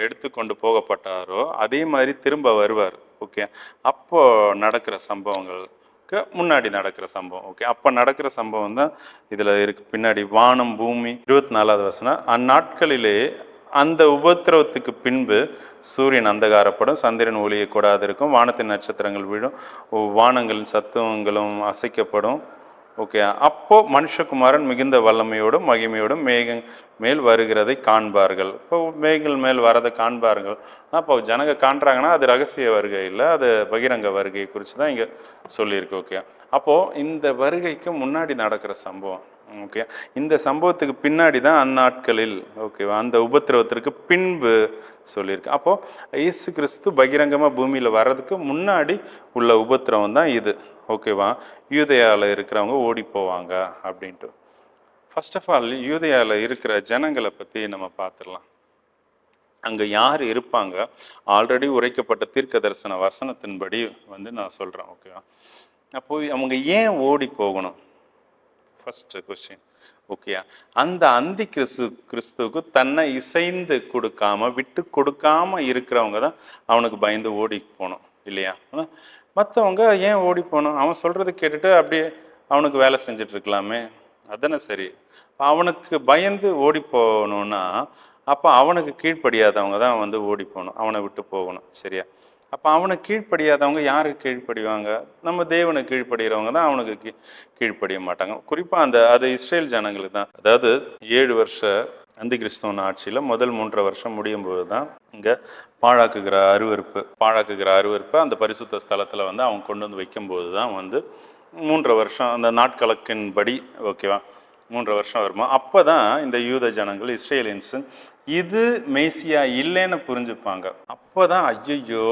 எடுத்து கொண்டு போகப்பட்டாரோ அதே மாதிரி திரும்ப வருவார். ஓகே, அப்போ நடக்கிற சம்பவங்களுக்கு முன்னாடி நடக்கிற சம்பவம். ஓகே, அப்போ நடக்கிற சம்பவம் தான் இதில் இருக்கு. பின்னாடி வானம் பூமி 24வது வசனம், அந்நாட்களிலே அந்த உபத்திரவத்துக்கு பின்பு சூரியன் அந்தகாரப்படும், சந்திரன் ஒளியக்கூடாது இருக்கும், வானத்தின் நட்சத்திரங்கள் விழும், வானங்களின் சத்துவங்களும் அசைக்கப்படும். ஓகே, அப்போ மனுஷகுமாரன் மிகுந்த வல்லமையோடும் மகிமையோடும் மேக மேல் வருகிறதை காண்பார்கள். இப்போ மேகங்கள் மேல் வரதை காண்பார்கள். அப்போ ஜனங்க காண்றாங்கன்னா அது ரகசிய வருகை இல்லை, அது பகிரங்க வருகையை குறித்து தான் இங்கே சொல்லியிருக்கு. ஓகே, அப்போது இந்த வருகைக்கு முன்னாடி நடக்கிற சம்பவம். ஓகே, இந்த சம்பவத்துக்கு பின்னாடி தான் அந்நாட்களில், ஓகேவா, அந்த உபத்திரவத்திற்கு பின்பு சொல்லியிருக்கு. அப்போது இயேசு கிறிஸ்து பகிரங்கமாக பூமியில் வர்றதுக்கு முன்னாடி உள்ள உபத்திரவம் தான் இது. ஓகேவா? யூதேயாவில் இருக்கிறவங்க ஓடி போவாங்க அப்படின்ட்டு. ஃபர்ஸ்ட் ஆஃப் ஆல் யூதேயாவில் இருக்கிற ஜனங்களை பற்றி நம்ம பார்த்துடலாம். அங்கே யார் இருப்பாங்க? ஆல்ரெடி உரைக்கப்பட்ட தீர்க்க தரிசன வசனத்தின்படி நான் சொல்கிறேன். ஓகேவா? அப்போது அவங்க ஏன் ஓடி போகணும்? First question. ஓகேயா? அந்த அந்தி கிறிஸ்துவுக்கு தன்னை இசைந்து கொடுக்காம விட்டு கொடுக்காம இருக்கிறவங்க தான் அவனுக்கு பயந்து ஓடி போகணும் இல்லையா? மற்றவங்க ஏன் ஓடி போகணும்? அவன் சொல்கிறது கேட்டுட்டு அப்படியே அவனுக்கு வேலை செஞ்சுட்டு இருக்கலாமே, அதுதானே சரி. அவனுக்கு பயந்து ஓடி போகணுன்னா அப்போ அவனுக்கு கீழ்ப்படியாதவங்க தான் ஓடி போகணும், அவனை விட்டு போகணும். சரியா? அப்போ அவனுக்கு கீழ்ப்படியாதவங்க யாருக்கு கீழ்ப்படிவாங்க? நம்ம தேவனுக்கு கீழ்ப்படுகிறவங்க தான் அவனுக்கு கீழ்ப்படிய மாட்டாங்க. குறிப்பாக அது இஸ்ரேல் ஜனங்களுக்கு தான். அதாவது 7 வருஷ அந்தி கிறிஸ்தவன் ஆட்சியில் முதல் 3 வருஷம் முடியும் போது தான் இங்கே பாழாக்குகிற அருவருப்பு அந்த பரிசுத்த ஸ்தலத்தில் அவங்க கொண்டு வைக்கும்போது தான் 3 வருஷம் அந்த நாட்கணக்கின்படி, ஓகேவா, 3 வருஷம் வருமா, அப்போ தான் இந்த யூத ஜனங்கள் இஸ்ரேலியன்ஸு இது மேசியா இல்லைன்னு புரிஞ்சுப்பாங்க. அப்போ தான் ஐயோ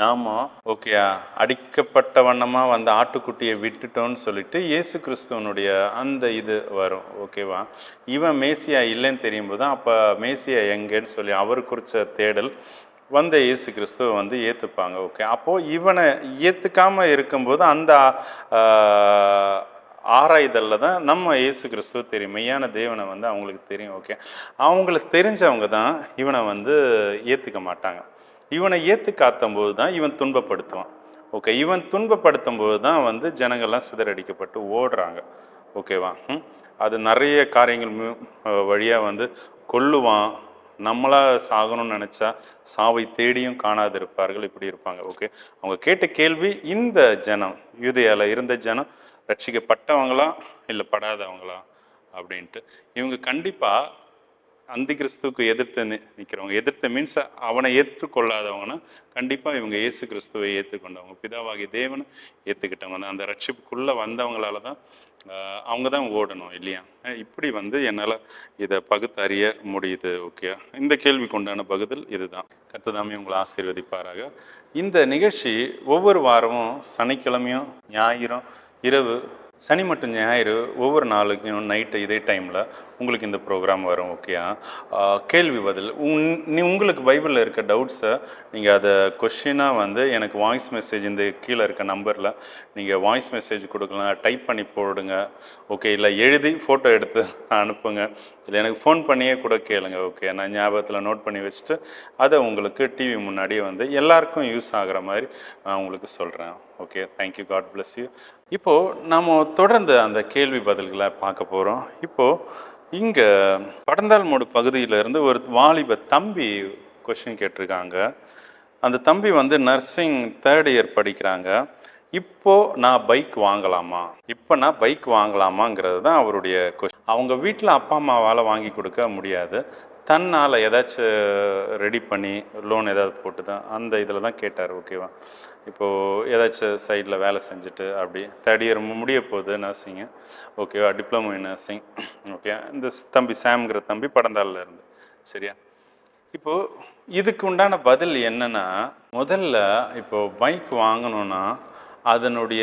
நாம ஓகேயா அடிக்கப்பட்ட வண்ணமாக ஆட்டுக்குட்டியை விட்டுட்டோன்னு சொல்லிட்டு இயேசு கிறிஸ்துவனுடைய அந்த இது வரும். ஓகேவா? இவன் மேசியா இல்லைன்னு தெரியும் போது தான் அப்போ மேசியா எங்கேன்னு சொல்லி அவர் குறித்த தேடல் இயேசு கிறிஸ்துவ ஏற்றுப்பாங்க. ஓகே, அப்போது இவனை ஏற்றுக்காமல் இருக்கும்போது அந்த ஆராய்தலில் தான் நம்ம இயேசு கிறிஸ்துவ தெரியும், மெய்யான தேவனை அவங்களுக்கு தெரியும். ஓகே, அவங்களுக்கு தெரிஞ்சவங்க தான் இவனை ஏற்றுக்க மாட்டாங்க. இவனை ஏற்றுக்காத்தும் போது தான் இவன் துன்பப்படுத்துவான். ஓகே, இவன் துன்பப்படுத்தும் போது தான் ஜனங்கள்லாம் சிதறடிக்கப்பட்டு ஓடுறாங்க. ஓகேவா? அது நிறைய காரியங்கள் வழியாக கொல்லுவான். நம்மளா சாகணும்னு நினச்சா சாவை தேடியும் காணாது இருப்பார்கள், இப்படி இருப்பாங்க. ஓகே, அவங்க கேட்ட கேள்வி, இந்த ஜனம் யூதேயாவில் இருந்த ஜனம் ரட்சிக்கப்பட்டவங்களா இல்லை படாதவங்களா அப்படின்ட்டு. இவங்க கண்டிப்பாக அந்தி கிறிஸ்துவுக்கு எதிர்த்து மீன்ஸ் அவனை ஏற்றுக்கொள்ளாதவங்கன்னா கண்டிப்பாக இவங்க இயேசு கிறிஸ்துவை ஏற்றுக்கொண்டவங்க, பிதாவாகிய தேவனை ஏற்றுக்கிட்டவங்க. அந்த ரட்சிப்புக்குள்ளே வந்தவங்களால தான் அவங்க தான் ஓடணும் இல்லையா? இப்படி என்னால் இதை பகுத்தறிய முடியுது. ஓகே, இந்த கேள்விக்கு உண்டான பகுதில் இதுதான். கர்த்தர் உங்களை ஆசீர்வதிப்பாராக. இந்த நிகழ்ச்சி ஒவ்வொரு வாரமும் சனிக்கிழமையும் ஞாயிறும் இரவு, சனி மற்றும் ஞாயிறு ஒவ்வொரு நாளுக்கும் நைட்டு இதே டைமில் உங்களுக்கு இந்த ப்ரோக்ராம் வரும். ஓகேயா? கேள்வி பதில். உங்களுக்கு பைபிளில் இருக்க டவுட்ஸை நீங்கள் அதை கொஷினாக எனக்கு வாய்ஸ் மெசேஜ் இந்த கீழே இருக்க நம்பரில் நீங்கள் வாய்ஸ் மெசேஜ் கொடுக்கலாம், டைப் பண்ணி போடுங்க. ஓகே, இல்லை எழுதி ஃபோட்டோ எடுத்து அனுப்புங்க, இல்லை எனக்கு ஃபோன் பண்ணியே கூட கேளுங்க. ஓகே, நான் ஞாபகத்தில் நோட் பண்ணி வச்சுட்டு அதை உங்களுக்கு டிவி முன்னாடியே எல்லாருக்கும் யூஸ் ஆகிற மாதிரி நான் உங்களுக்கு சொல்கிறேன். Okay, thank you, God bless you. இப்போது நம்ம தொடர்ந்து அந்த கேள்வி பதில்களை பார்க்க போகிறோம். இப்போது இங்கே படந்தால்மூடு பகுதியிலேருந்து ஒரு வாலிப தம்பி கொஷின் கேட்டிருக்காங்க. அந்த தம்பி வந்து நர்சிங் 3rd இயர் படிக்கிறாங்க. நான் பைக் வாங்கலாமா, நான் பைக் வாங்கலாமாங்கிறது தான் அவருடைய கொஸ்டின். அவங்க வீட்டில் அப்பா அம்மாவால் வாங்கி கொடுக்க முடியாது, தன்னால் ஏதாச்சும் ரெடி பண்ணி லோன் ஏதாவது போட்டு தான் அந்த இதில் தான் கேட்டார். ஓகேவா, இப்போது ஏதாச்சும் சைடில் வேலை செஞ்சுட்டு அப்படி 3rd இயர் முடிய போகுது நர்சிங்கு. ஓகேவா, டிப்ளமோ இன் நர்சிங். ஓகே, இந்த தம்பி சாம்ங்கிற தம்பி படந்தாலில் இருந்து. சரியா, இப்போது இதுக்கு உண்டான பதில் என்னென்னா, முதல்ல இப்போது பைக் வாங்கணுன்னா அதனுடைய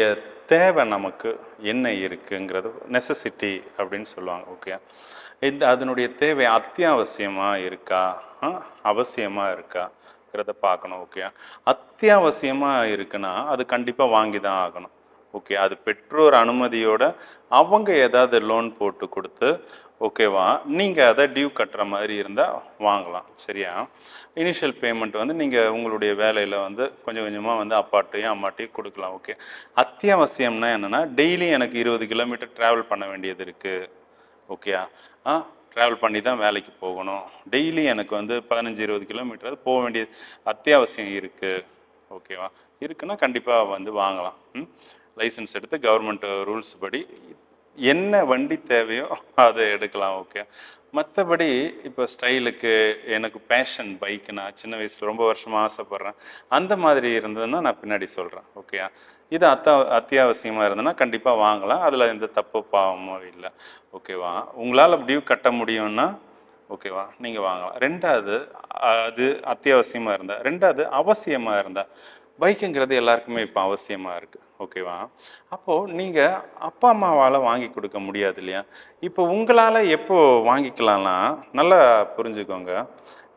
தேவை நமக்கு என்ன இருக்குங்கிறது நெசசிட்டி அப்படின்னு சொல்லுவாங்க. ஓகே, அதனுடைய தேவை அத்தியாவசியமாக இருக்கா, அவசியமாக இருக்காங்கிறத பார்க்கணும். ஓகே, அத்தியாவசியமாக இருக்குன்னா அது கண்டிப்பாக வாங்கி தான் ஆகணும். ஓகே, அது பெற்றோர் அனுமதியோட அவங்க ஏதாவது லோன் போட்டு கொடுத்து ஓகேவா, நீங்கள் அதை டியூ கட்டுற மாதிரி இருந்தால் வாங்கலாம். சரியா, இனிஷியல் பேமெண்ட் வந்து நீங்கள் உங்களுடைய வேலையில் வந்து கொஞ்சம் கொஞ்சமாக வந்து அப்பாட்டையும் அம்மாட்டையும் கொடுக்கலாம். ஓகே, அத்தியாவசியம்னா என்னென்னா, டெய்லி எனக்கு 20 கிலோமீட்டர் ட்ராவல் பண்ண வேண்டியது இருக்குது. ஓகேயா, ட்ராவல் பண்ணி தான் வேலைக்கு போகணும், டெய்லி எனக்கு வந்து 15-20 கிலோமீட்டர் போக வேண்டியது அத்தியாவசியம் இருக்குது. ஓகேவா, இருக்குன்னா கண்டிப்பாக வந்து வாங்கலாம். லைசன்ஸ் எடுத்து கவர்மெண்ட் ரூல்ஸ் படி என்ன வண்டி தேவையோ அதை எடுக்கலாம். ஓகே, மற்றபடி இப்போ ஸ்டைலுக்கு எனக்கு பேஷன் பைக்கு, நான் சின்ன வயசில் ரொம்ப வருஷமாக ஆசைப்பட்றேன், அந்த மாதிரி இருந்ததுன்னா நான் பின்னாடி சொல்கிறேன். ஓகே, இது அத்தியாவசியமாக இருந்ததுன்னா கண்டிப்பாக வாங்கலாம், அதில் எந்த தப்பு பாவமோ இல்லை. ஓகேவா, உங்களால் டியூ கட்ட முடியும்னா ஓகேவா நீங்கள் வாங்கலாம். ரெண்டாவது, அது அத்தியாவசியமாக இருந்தால். ரெண்டாவது, அவசியமாக இருந்தால். பைக்குங்கிறது எல்லாருக்குமே இப்போ அவசியமாக இருக்குது. ஓகேவா, அப்போது நீங்கள் அப்பா அம்மாவால் வாங்கி கொடுக்க முடியாது இல்லையா, இப்போ உங்களால் எப்போ வாங்கிக்கலாம்னா நல்லா புரிஞ்சுக்கோங்க.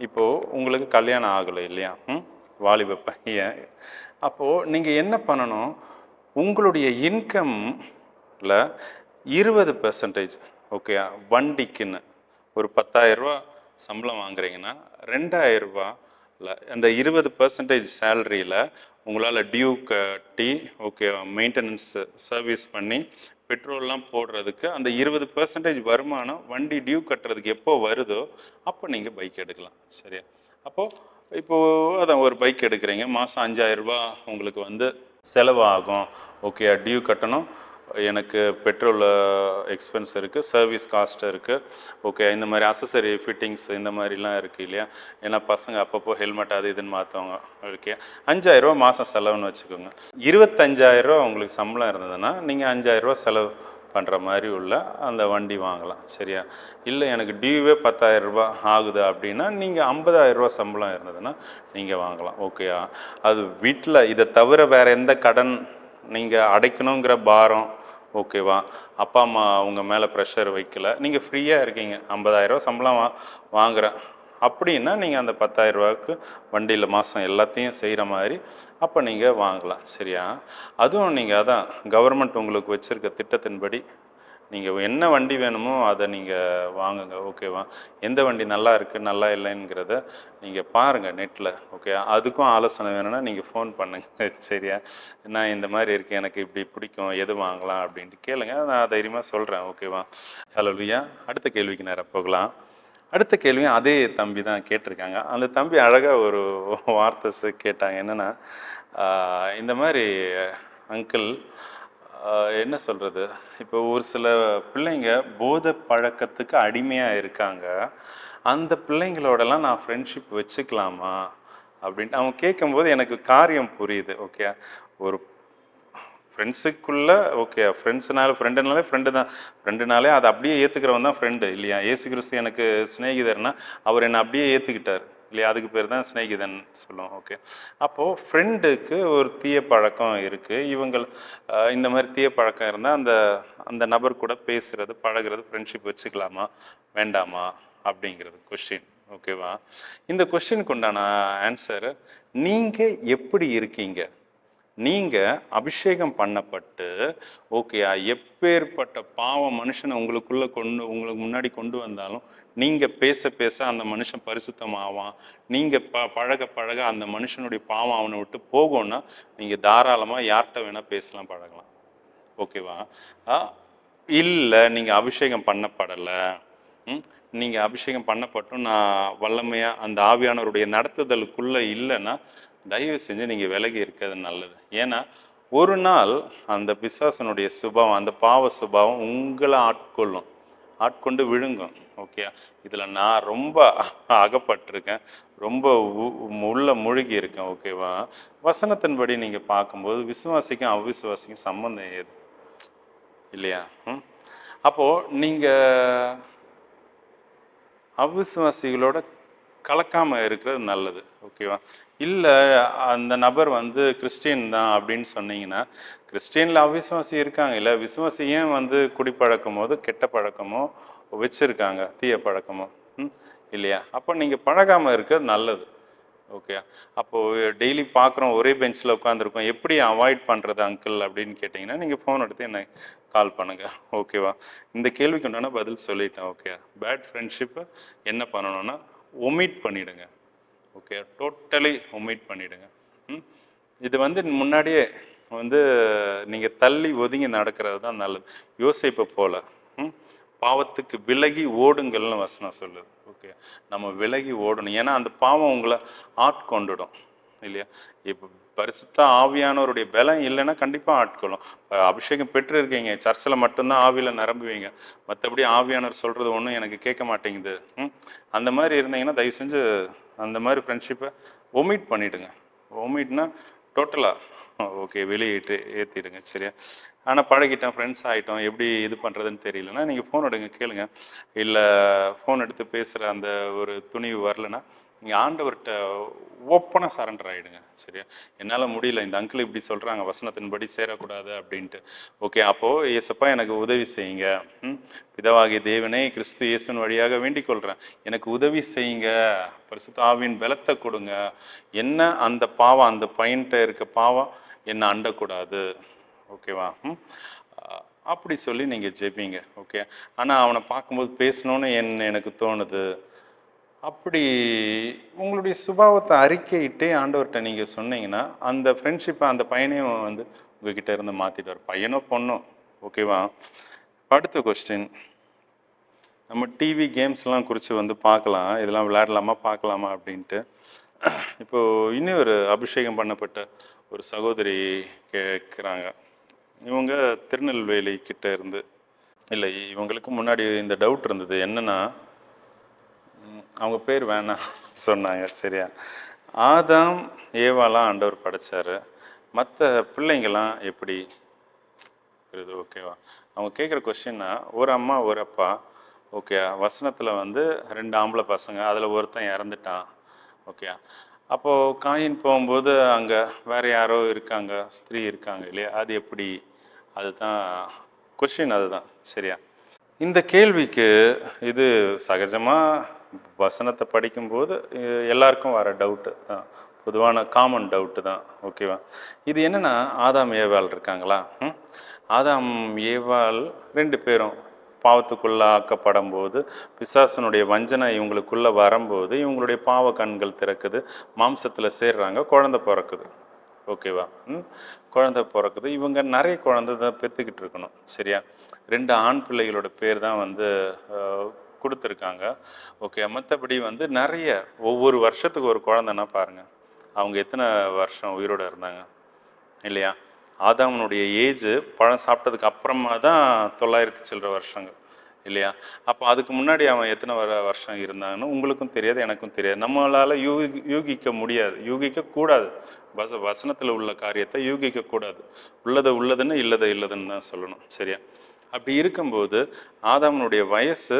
இப்போது உங்களுக்கு கல்யாணம் ஆகலை இல்லையா, வாலிப பையன், அப்போது நீங்கள் என்ன பண்ணணும், உங்களுடைய இன்கம்ல 20% ஓகே, வண்டிக்குன்னு ஒரு 10,000 சம்பளம் வாங்குறீங்கன்னா 2,000 அந்த 20% சேலரியில் உங்களால் டியூ கட்டி ஓகே மெயின்டெனன்ஸ் சர்வீஸ் பண்ணி பெட்ரோல்லாம் போடுறதுக்கு அந்த 20% வருமானம் வண்டி டியூ கட்டுறதுக்கு எப்போ வருதோ அப்போ நீங்கள் பைக் எடுக்கலாம். சரியா, இப்போது அதான் ஒரு பைக் எடுக்கிறீங்க, மாதம் 5,000 உங்களுக்கு வந்து செலவாகும். ஓகே, டியூ கட்டணும், எனக்கு பெட்ரோல் எக்ஸ்பென்ஸ் இருக்குது, சர்வீஸ் காஸ்ட் இருக்குது. ஓகே, இந்த மாதிரி அசசரி ஃபிட்டிங்ஸ் இந்த மாதிரிலாம் இருக்குது இல்லையா, ஏன்னா பசங்க அப்பப்போ ஹெல்மெட் அது இதுன்னு மாற்றுவாங்க. ஓகே, 5,000 மாதம் செலவுன்னு வச்சுக்கோங்க. 25,000 உங்களுக்கு சம்பளம் இருந்ததுன்னா நீங்கள் 5,000 செலவு பண்ணுற மாதிரி உள்ள அந்த வண்டி வாங்கலாம். சரியா, இல்லை எனக்கு டியூவே 10,000 ஆகுது அப்படின்னா நீங்கள் 50,000 சம்பளம் இருந்ததுன்னா நீங்கள் வாங்கலாம். ஓகேயா, அது வீட்டில் இதை தவிர வேறு எந்த கடன் நீங்கள் அடைக்கணுங்கிற பாரம் ஓகேவா, அப்பா அம்மா உங்கள் மேலே ப்ரெஷர் வைக்கல, நீங்கள் ஃப்ரீயாக இருக்கீங்க, 50,000 சம்பளம் வாங்குகிறேன் அப்படின்னா நீங்கள் அந்த 10,000 வண்டியில் மாதம் எல்லாத்தையும் செய்கிற மாதிரி அப்போ நீங்கள் வாங்கலாம். சரியா, அதுவும் நீங்கள் அதான் கவர்மெண்ட் உங்களுக்கு வச்சுருக்க திட்டத்தின்படி நீங்கள் என்ன வண்டி வேணுமோ அதை நீங்கள் வாங்குங்க. ஓகேவா, எந்த வண்டி நல்லா இருக்குது நல்லா இல்லைங்கிறத நீங்கள் பாருங்கள் நெட்டில். ஓகே, அதுக்கும் ஆலோசனை வேணும்னா நீங்கள் ஃபோன் பண்ணுங்கள். சரியா, நான் இந்த மாதிரி இருக்கேன், எனக்கு இப்படி பிடிக்கும், எது வாங்கலாம் அப்படின்ட்டு கேளுங்க, நான் தைரியமாக சொல்கிறேன். ஓகேவா, ஹல்லேலூயா. அடுத்த கேள்விக்கு நேரம் போகலாம். அடுத்த கேள்வியும் அதே தம்பி தான் கேட்டிருக்காங்க. அந்த தம்பி அழகாக ஒரு வார்த்தை கேட்டாங்க, என்னென்னா இந்த மாதிரி அங்கிள் என்ன சொல்கிறது, இப்போ ஒரு சில பிள்ளைங்க போதை பழக்கத்துக்கு அடிமையாக இருக்காங்க, அந்த பிள்ளைங்களோடலாம் நான் ஃப்ரெண்ட்ஷிப் வச்சுக்கலாமா அப்படின்ட்டு அவங்க கேட்கும்போது எனக்கு காரியம் புரியுது. ஓகே, ஒரு ஃப்ரெண்ட்ஸுக்குள்ளே ஓகே, ஃப்ரெண்டுனாலே ஃப்ரெண்டு தான், ஃப்ரெண்டுனாலே அதை அப்படியே ஏற்றுக்கிறவன் தான் ஃப்ரெண்டு இல்லையா. இயேசு கிறிஸ்து எனக்கு சிநேகிதர்னா அவர் என்னை அப்படியே ஏற்றுக்கிட்டார் இல்லையா, அதுக்கு பேர் தான் சிநேகிதன் சொல்லுவோம். ஓகே, அப்போது ஃப்ரெண்டுக்கு ஒரு தீய பழக்கம் இருக்குது, இவங்கள் இந்த மாதிரி தீய பழக்கம் இருந்தால் அந்த அந்த நபர் கூட பேசுகிறது பழகிறது ஃப்ரெண்ட்ஷிப் வச்சுக்கலாமா வேண்டாமா அப்படிங்கிறது கொஸ்டின். ஓகேவா, இந்த கொஸ்டினுக்கு உண்டான ஆன்சரு நீங்கள் எப்படி இருக்கீங்க, நீங்கள் அபிஷேகம் பண்ணப்பட்டு ஓகேயா, எப்பேற்பட்ட பாவம் மனுஷனை உங்களுக்கு முன்னாடி கொண்டு வந்தாலும் நீங்கள் பேச பேச அந்த மனுஷன் பரிசுத்தமாவான். நீங்கள் பழக பழக அந்த மனுஷனுடைய பாவம் அவனை விட்டு போகும்னா நீங்கள் தாராளமாக யார்கிட்ட வேணால் பேசலாம், பழகலாம். ஓகேவா? இல்லை நீங்கள் அபிஷேகம் பண்ணப்படலை, நீங்கள் அபிஷேகம் பண்ணப்பட்டும் நான் வல்லமையாக அந்த ஆவியானவருடைய நடத்துதலுக்குள்ளே இல்லைன்னா தயவு செஞ்சு நீங்கள் விலகி இருக்கிறது நல்லது. ஏன்னா ஒரு நாள் அந்த பிசாசனுடைய சுபாவம், அந்த பாவ சுபாவம் உங்களை ஆட்கொண்டு விழுங்கும். ஓகே, இதில் நான் ரொம்ப அகப்பட்டிருக்கேன், ரொம்ப உள்ள மூழ்கி இருக்கேன். ஓகேவா? வசனத்தின்படி நீங்கள் பார்க்கும்போது விசுவாசிக்கும் அவிசுவாசிக்கும் சம்பந்தம் ஏது இல்லையா? அப்போது நீங்கள் அவிசுவாசிகளோட கலக்காமல் இருக்கிறது நல்லது. ஓகேவா? இல்லை அந்த நபர் வந்து கிறிஸ்டின் தான் அப்படின்னு சொன்னீங்கன்னா, கிறிஸ்டியனில் அவிசுவாசி இருக்காங்க இல்லை, விசுவாசி ஏன் குடிப்பழக்கம் போது கெட்ட பழக்கமோ வச்சுருக்காங்க, தீய பழக்கமோ இல்லையா? அப்போ நீங்கள் பழகாமல் இருக்கிறது நல்லது. ஓகே, அப்போது டெய்லி பார்க்குறோம், ஒரே பெஞ்சில் உட்காந்துருக்கோம், எப்படி அவாய்ட் பண்ணுறது அங்கிள் அப்படின்னு கேட்டிங்கன்னா நீங்கள் ஃபோன் எடுத்து என்னை கால் பண்ணுங்கள். ஓகேவா? இந்த கேள்விக்கு உண்டான பதில் சொல்லிட்டேன். ஓகே, பேட் ஃப்ரெண்ட்ஷிப்பை என்ன பண்ணணும்னா ஒமிட் பண்ணிவிடுங்க. ஓகே, டோட்டலி ஒமிட் பண்ணிவிடுங்க. இது முன்னாடியே நீங்கள் தள்ளி ஒதுங்கி நடக்கிறது தான் நல்லது. யோசிப்பை போல் பாவத்துக்கு விலகி ஓடுங்கள்னு வசனம் சொல்லுது. ஓகே, நம்ம விலகி ஓடணும். ஏன்னா அந்த பாவம் உங்களை ஆட்கொண்டுடும் இல்லையா? இப்போ பரிசுத்த ஆவியானவருடைய பலம் இல்லைன்னா கண்டிப்பாக ஆட்கொள்ளும். அபிஷேகம் பெற்று இருக்கீங்க, சர்ச்சில் மட்டும்தான் ஆவியில் நிரம்புவீங்க, மற்றபடி ஆவியானவர் சொல்கிறது ஒன்றும் எனக்கு கேட்க மாட்டேங்குது, அந்த மாதிரி இருந்தீங்கன்னா தயவு செஞ்சு அந்த மாதிரி ஃப்ரெண்ட்ஷிப்பை ஒமிட் பண்ணிவிடுங்க. ஒமிட்னா டோட்டலாக ஓகே வெளியிட்டு ஏற்றிடுங்க. சரியா? ஆனால் பழகிட்டோம், ஃப்ரெண்ட்ஸ் ஆகிட்டோம், எப்படி இது பண்ணுறதுன்னு தெரியலன்னா நீங்கள் ஃபோன் எடுங்க, கேளுங்க. இல்லை ஃபோன் எடுத்து பேசுகிற அந்த ஒரு துணிவு வரலன்னா நீங்கள் ஆண்டவர்கிட்ட ஓப்பனாக சரண்டர் ஆகிடுங்க. சரியா? என்னால் முடியல, இந்த அங்கிள் இப்படி சொல்கிறாங்க, வசனத்தின்படி சேரக்கூடாது அப்படின்ட்டு. ஓகே, அப்போது இயேசப்பா எனக்கு உதவி செய்யுங்க, பிதாவாகிய தேவனே கிறிஸ்து இயேசுவின் வழியாக வேண்டிக் கொள்கிறேன், எனக்கு உதவி செய்யுங்க, பரிசுத்த ஆவியின் பலத்தை கொடுங்க, என்ன அந்த பாவம், அந்த பையன்கிட்ட இருக்க பாவம் என்னை அண்டக்கூடாது. ஓகேவா? அப்படி சொல்லி நீங்கள் ஜெபிங்க. ஓகே, ஆனால் அவனை பார்க்கும்போது பேசணுன்னு எனக்கு தோணுது, அப்படி உங்களுடைய சுபாவத்தை அறிக்கையிட்டே ஆண்டவர்கிட்ட நீங்கள் சொன்னீங்கன்னா அந்த ஃப்ரெண்ட்ஷிப்பை அந்த பையனையும் உங்ககிட்ட இருந்து மாற்றிடுவார், பையனோ பொண்ணோ. ஓகேவா? அடுத்த கொஸ்டின், நம்ம டிவி கேம்ஸ்லாம் குறித்து பார்க்கலாம், இதெல்லாம் விளையாடலாமா பார்க்கலாமா அப்படின்ட்டு. இப்போது இன்னும் ஒரு அபிஷேகம் பண்ணப்பட்ட ஒரு சகோதரி கேட்குறாங்க. இவங்க திருநெல்வேலி கிட்ட இருந்து, இல்லை இவங்களுக்கு முன்னாடி இந்த டவுட் இருந்தது, என்னென்னா அவங்க பேர் வேணாம் சொன்னாங்க. சரியா? ஆதாம் ஏவாலாம் ஆண்டவர் படைச்சார், மற்ற பிள்ளைங்கள்லாம் எப்படி இருக்குது? ஓகேவா? அவங்க கேட்குற கொஸ்டின்னா, ஒரு அம்மா ஒரு அப்பா, ஓகே, வசனத்தில் 2 ஆம்பளை பசங்க, அதில் ஒருத்தன் இறந்துட்டான். ஓகே, அப்போது காயின் போகும்போது அங்கே வேறு யாரோ இருக்காங்க, ஸ்திரீ இருக்காங்க இல்லையா? அது எப்படி? அதுதான் கொஸ்டின், அதுதான். சரியா? இந்த கேள்விக்கு இது சகஜமாக வசனத்தை படிக்கும்போது எல்லாருக்கும் வர டவுட்டு தான், பொதுவான காமன் டவுட்டு தான். ஓகேவா? இது என்னென்னா, ஆதாம் ஏவாள் இருக்காங்களா? ஆதாம் ஏவாள் 2 பேரும் பாவத்துக்குள்ளே ஆக்கப்படும் போது, பிசாசனுடைய வஞ்சனை இவங்களுக்குள்ளே வரும்போது இவங்களுடைய பாவ கண்கள் திறக்குது, மாம்சத்தில் சேர்றாங்க, குழந்தை பிறக்குது. ஓகேவா? குழந்தை பிறக்குது. இவங்க நிறைய குழந்தை தான் பெற்றுக்கிட்டு இருக்கணும். சரியா? 2 ஆண் பிள்ளைகளோட பேர் தான் கொடுத்துருக்காங்க. ஓகே, மற்றபடி நிறைய ஒவ்வொரு வருஷத்துக்கு ஒரு குழந்தைன்னா பாருங்கள், அவங்க எத்தனை வருஷம் உயிரோடு இருந்தாங்க இல்லையா? ஆதாமனுடைய ஏஜ் பழம் சாப்பிட்டதுக்கு அப்புறமா தான் 900 சில்லற வருஷங்கள் இல்லையா? அப்போ அதுக்கு முன்னாடி அவன் எத்தனை வருஷம் இருந்தாங்கன்னு உங்களுக்கும் தெரியாது, எனக்கும் தெரியாது, நம்மளால் யூகிக்க முடியாது, யூகிக்கக்கூடாது. வசனத்தில் உள்ள காரியத்தை யூகிக்கக்கூடாது. உள்ளதுன்னு இல்லதுன்னு தான் சொல்லணும். சரியா? அப்படி இருக்கும்போது ஆதாமனுடைய வயசு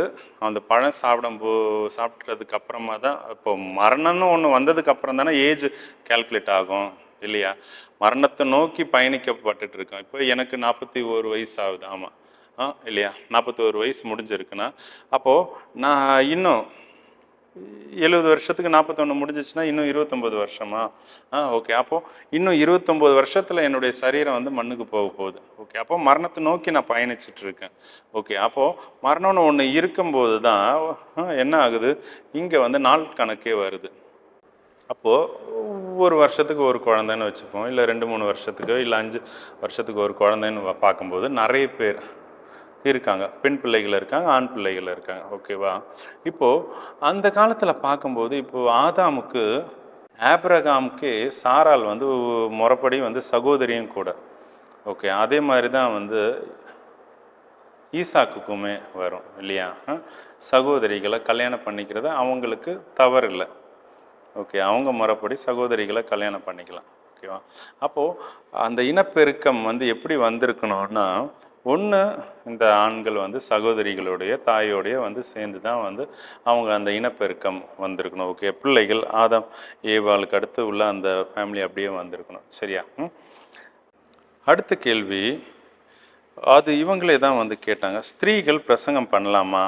அந்த பழம் சாப்பிட்றதுக்கு அப்புறமா தான், இப்போ மரணம்னு ஒன்று வந்ததுக்கு அப்புறம் தானே ஏஜ் கால்குலேட் ஆகும் இல்லையா? மரணத்தை நோக்கி பயணிக்கப்பட்டுட்டு இருக்கோம். இப்போ எனக்கு 41 வயசு ஆகுது. ஆமாம், இல்லையா? 41 வயசு முடிஞ்சிருக்குன்னா அப்போது நான் இன்னும் 70 வருஷத்துக்கு 41 முடிஞ்சிச்சுன்னா இன்னும் 29 வருஷமா? ஓகே. அப்போது இன்னும் 29 வருஷத்தில் என்னுடைய சரீரம் வந்து மண்ணுக்கு போக போகுது. ஓகே. அப்போ மரணத்தை நோக்கி நான் பயணிச்சுட்டு இருக்கேன். ஓகே. அப்போது மரணம்னு ஒன்று இருக்கும்போது தான் என்ன ஆகுது, இங்கே வந்து நாள் கணக்கே வருது. அப்போது ஒரு வருஷத்துக்கு ஒரு குழந்தைன்னு வச்சுப்போம், இல்லை 2-3 வருஷத்துக்கு, இல்லை 5 வருஷத்துக்கு ஒரு குழந்தைன்னு பார்க்கும்போது நிறைய பேர் இருக்காங்க. பெண் பிள்ளைகள் இருக்காங்க, ஆண் பிள்ளைகள் இருக்காங்க. ஓகேவா? இப்போது அந்த காலத்தில் பார்க்கும்போது, இப்போது ஆதாமுக்கு ஆபிரகாமுக்கு சாராள் வந்து முறைப்படி வந்து சகோதரியும் கூட. ஓகே. அதே மாதிரி தான் வந்து ஈசாக்குக்குமே வரும் இல்லையா? சகோதரிகளை கல்யாணம் பண்ணிக்கிறது அவங்களுக்கு தவறு இல்லை. ஓகே. அவங்க முறைப்படி சகோதரிகளை கல்யாணம் பண்ணிக்கலாம். ஓகேவா? அப்போது அந்த இனப்பெருக்கம் வந்து எப்படி வந்திருக்கணும்னா, ஒன்று இந்த ஆண்கள் வந்து சகோதரிகளுடைய தாயோடைய வந்து சேர்ந்து தான் வந்து அவங்க அந்த இனப்பெருக்கம் வந்திருக்கணும். ஓகே. பிள்ளைகள் ஆதாம் ஏவாளுக்கு அடுத்து உள்ள அந்த ஃபேமிலி அப்படியே வந்திருக்கணும். சரியா? அடுத்த கேள்வி, அது இவங்களே தான் வந்து கேட்டாங்க, ஸ்திரீகள் பிரசங்கம் பண்ணலாமா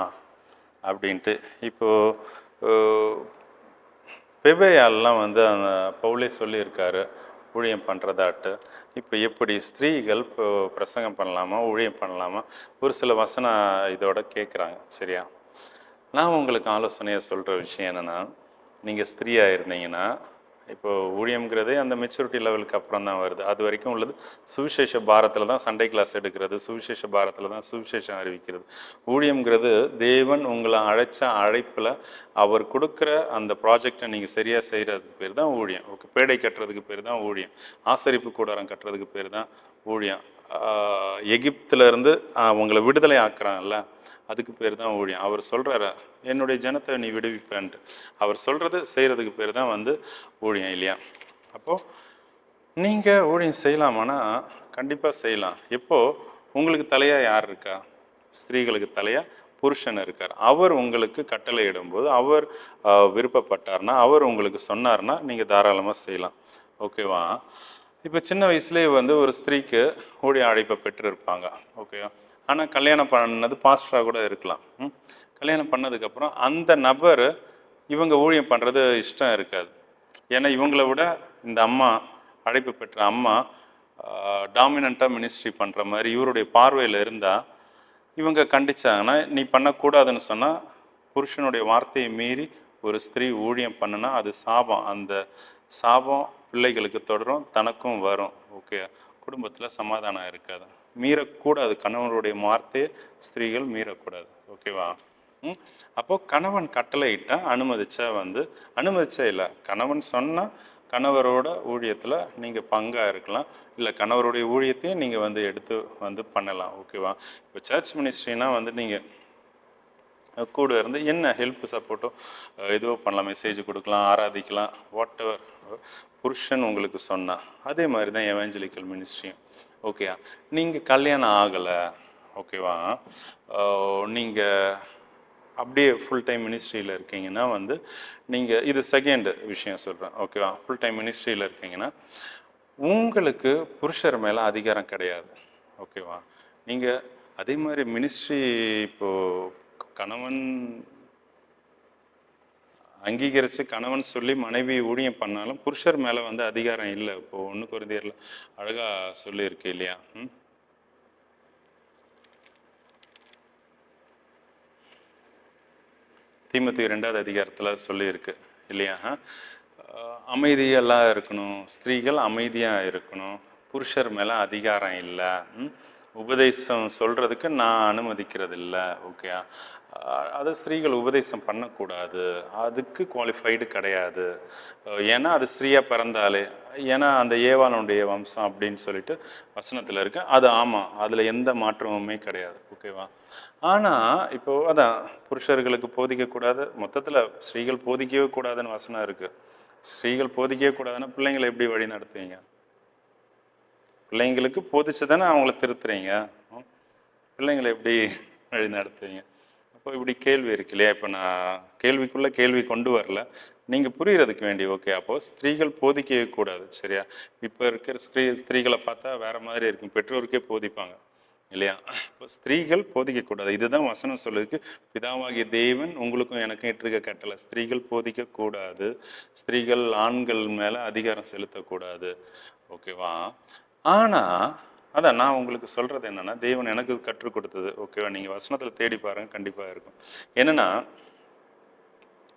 அப்படின்ட்டு. இப்போது பெபேயாலெலாம் வந்து அந்த பவுலே சொல்லியிருக்காரு ஊழியம் பண்ணுறதாட்டு. இப்போ எப்படி ஸ்திரீகள் இப்போ பிரசங்கம் பண்ணலாமா, ஊழியம் பண்ணலாமா, ஒரு சில வசனம் இதோட கேட்குறாங்க. சரியா? நான் உங்களுக்கு ஆலோசனையாக சொல்கிற விஷயம் என்னென்னா, நீங்கள் ஸ்திரீயாக இருந்தீங்கன்னா, இப்போது ஊழியம்ங்கிறதே அந்த மெச்சூரிட்டி லெவலுக்கு அப்புறம் தான் வருது. அது வரைக்கும் உள்ளது சுவிசேஷ பாரத்தில் தான் சண்டே கிளாஸ் எடுக்கிறது, சுவிசேஷ பாரத்தில் தான் சுவிசேஷம் அறிவிக்கிறது. ஊழியம்ங்கிறது தேவன் உங்களை அழைச்ச அழைப்பில் அவர் கொடுக்குற அந்த ப்ராஜெக்டை நீங்கள் சரியாக செய்கிறதுக்கு பேர் தான் ஊழியம். ஓகே. பேடை கட்டுறதுக்கு பேர் தான் ஊழியம். ஆசரிப்பு கூடாரம் கட்டுறதுக்கு பேர் தான் ஊழியம். எகிப்திலேருந்து உங்களை விடுதலை ஆக்குறாங்கல்ல, அதுக்கு பேர் தான் ஊழியம். அவர் சொல்கிறாரு, என்னுடைய ஜனத்தை நீ விடுவிப்பேன்ட்டு. அவர் சொல்கிறது செய்கிறதுக்கு பேர் தான் வந்து ஊழியம் இல்லையா? அப்போது நீங்கள் ஊழியம் செய்யலாமான்னா கண்டிப்பாக செய்யலாம். எப்போது உங்களுக்கு தலையாக யார் இருக்கா? ஸ்திரீகளுக்கு தலையாக புருஷன் இருக்கார். அவர் உங்களுக்கு கட்டளை இடும்போது, அவர் விருப்பப்பட்டார்னா, அவர் உங்களுக்கு சொன்னார்னா நீங்கள் தாராளமாக செய்யலாம். ஓகேவா? இப்போ சின்ன வயசுலேயே வந்து ஒரு ஸ்திரீக்கு ஊழிய அழைப்பை பெற்றிருப்பாங்க. ஓகேவா? ஆனால் கல்யாணம் பண்ணது பாஸ்டராக கூட இருக்கலாம். கல்யாணம் பண்ணதுக்கப்புறம் அந்த நபர் இவங்க ஊழியம் பண்ணுறது இஷ்டம் இருக்காது. ஏன்னா இவங்களை விட இந்த அம்மா, அழைப்பு பெற்ற அம்மா டாமினண்ட்டாக மினிஸ்ட்ரி பண்ணுற மாதிரி இவருடைய பார்வையில் இருந்தால், இவங்க கண்டிச்சாங்கன்னா, நீ பண்ணக்கூடாதுன்னு சொன்னால், புருஷனுடைய வார்த்தையை மீறி ஒரு ஸ்திரீ ஊழியம் பண்ணுனா அது சாபம். அந்த சாபம் பிள்ளைகளுக்கு தொடரும், தனக்கும் வரும். ஓகே. குடும்பத்தில் சமாதானம் இருக்காது. மீறக்கூடாது. கணவனுடைய வார்த்தையை ஸ்திரீகள் மீறக்கூடாது. ஓகேவா? அப்போது கணவன் கட்டளையிட்டா அனுமதிச்சா வந்து அனுமதிச்சா இல்லை, கணவன் சொன்னால் கணவரோட ஊழியத்தில் நீங்கள் பங்காக இருக்கலாம், இல்லை கணவருடைய ஊழியத்தையும் நீங்கள் வந்து எடுத்து வந்து பண்ணலாம். ஓகேவா? இப்போ சர்ச் மினிஸ்ட்ரினா வந்து நீங்கள் கூட இருந்து என்ன ஹெல்ப் சப்போர்ட்டோ எதுவோ பண்ணலாம், மெசேஜ் கொடுக்கலாம், ஆராதிக்கலாம், வாட் எவர் புருஷன் உங்களுக்கு சொன்னால். அதே மாதிரி தான் எவாஞ்சலிக்கல் மினிஸ்ட்ரியும். ஓகேவா? நீங்கள் கல்யாணம் ஆகலை, ஓகேவா, நீங்கள் அப்படியே ஃபுல் டைம் மினிஸ்ட்ரியில் இருக்கீங்கன்னா வந்து நீங்கள் இது செகண்ட் விஷயம் சொல்கிறேன். ஓகேவா? ஃபுல் டைம் மினிஸ்ட்ரியில் இருக்கீங்கன்னா உங்களுக்கு புருஷர் மேலே அதிகாரம் கிடையாது. ஓகேவா? நீங்கள் அதே மாதிரி மினிஸ்ட்ரி இப்போது கணவன் அங்கீகரித்து கணவன் சொல்லி மனைவி ஊழியம் பண்ணாலும் புருஷர் மேலே வந்து அதிகாரம் இல்லை. இப்போது 1 கொரிந்தியரில் அழகாக சொல்லியிருக்கு இல்லையா? தீமோத்தேயு 2வது அதிகாரத்தில் சொல்லியிருக்கு இல்லையா? அமைதியெல்லாம் இருக்கணும், ஸ்திரீகள் அமைதியாக இருக்கணும், புருஷர் மேலே அதிகாரம் இல்லை, உபதேசம் சொல்கிறதுக்கு நான் அனுமதிக்கிறது இல்லை. ஓகே. அது ஸ்திரீகள் உபதேசம் பண்ணக்கூடாது, அதுக்கு குவாலிஃபைடு கிடையாது. ஏன்னா அது ஸ்திரீயாக பிறந்தாலே, ஏன்னா அந்த ஏவாளுடைய வம்சம் அப்படின்னு சொல்லிட்டு வசனத்தில் இருக்கு. அது ஆமாம், அதில் எந்த மாற்றமுமே கிடையாது. ஓகேவா? ஆனால் இப்போது அதான் புருஷர்களுக்கு போதிக்கக்கூடாது, மொத்தத்தில் ஸ்திரீகள் போதிக்கவே கூடாதுன்னு வசனம் இருக்குது. ஸ்திரீகள் போதிக்கவே கூடாதுன்னா பிள்ளைங்களை எப்படி வழி நடத்துவீங்க? பிள்ளைங்களுக்கு போதிச்சு தானே அவங்கள திருத்துறீங்க. பிள்ளைங்களை எப்படி வழி நடத்துவீங்க? அப்போ இப்படி கேள்வி இருக்கு இல்லையா? இப்போ நான் கேள்விக்குள்ளே கேள்வி கொண்டு வரல, நீங்கள் புரிகிறதுக்கு வேண்டி. ஓகே. அப்போது ஸ்திரீகள் போதிக்கவே கூடாது. சரியா? இப்போ இருக்கிற ஸ்திரீகளை பார்த்தா வேறு மாதிரி இருக்கும். பெற்றோருக்கே போதிப்பாங்க இல்லையா? இப்போ ஸ்திரீகள் போதிக்கக்கூடாது. இதுதான் வசனம் சொல்லுது. பிதாவாகிய தேவன் உங்களுக்கும் எனக்கும் இட்டிருக்க கட்டளை. ஸ்திரீகள் போதிக்கக்கூடாது. ஸ்திரீகள் ஆண்கள் மேலே அதிகாரம் செலுத்தக்கூடாது. ஓகேவா? ஆனால் அதான் நான் உங்களுக்கு சொல்கிறது என்னென்னா, தேவன் எனக்கு கற்றுக் கொடுத்தது. ஓகேவா? நீங்கள் வசனத்தில் தேடி பாருங்கள், கண்டிப்பாக இருக்கும். என்னென்னா,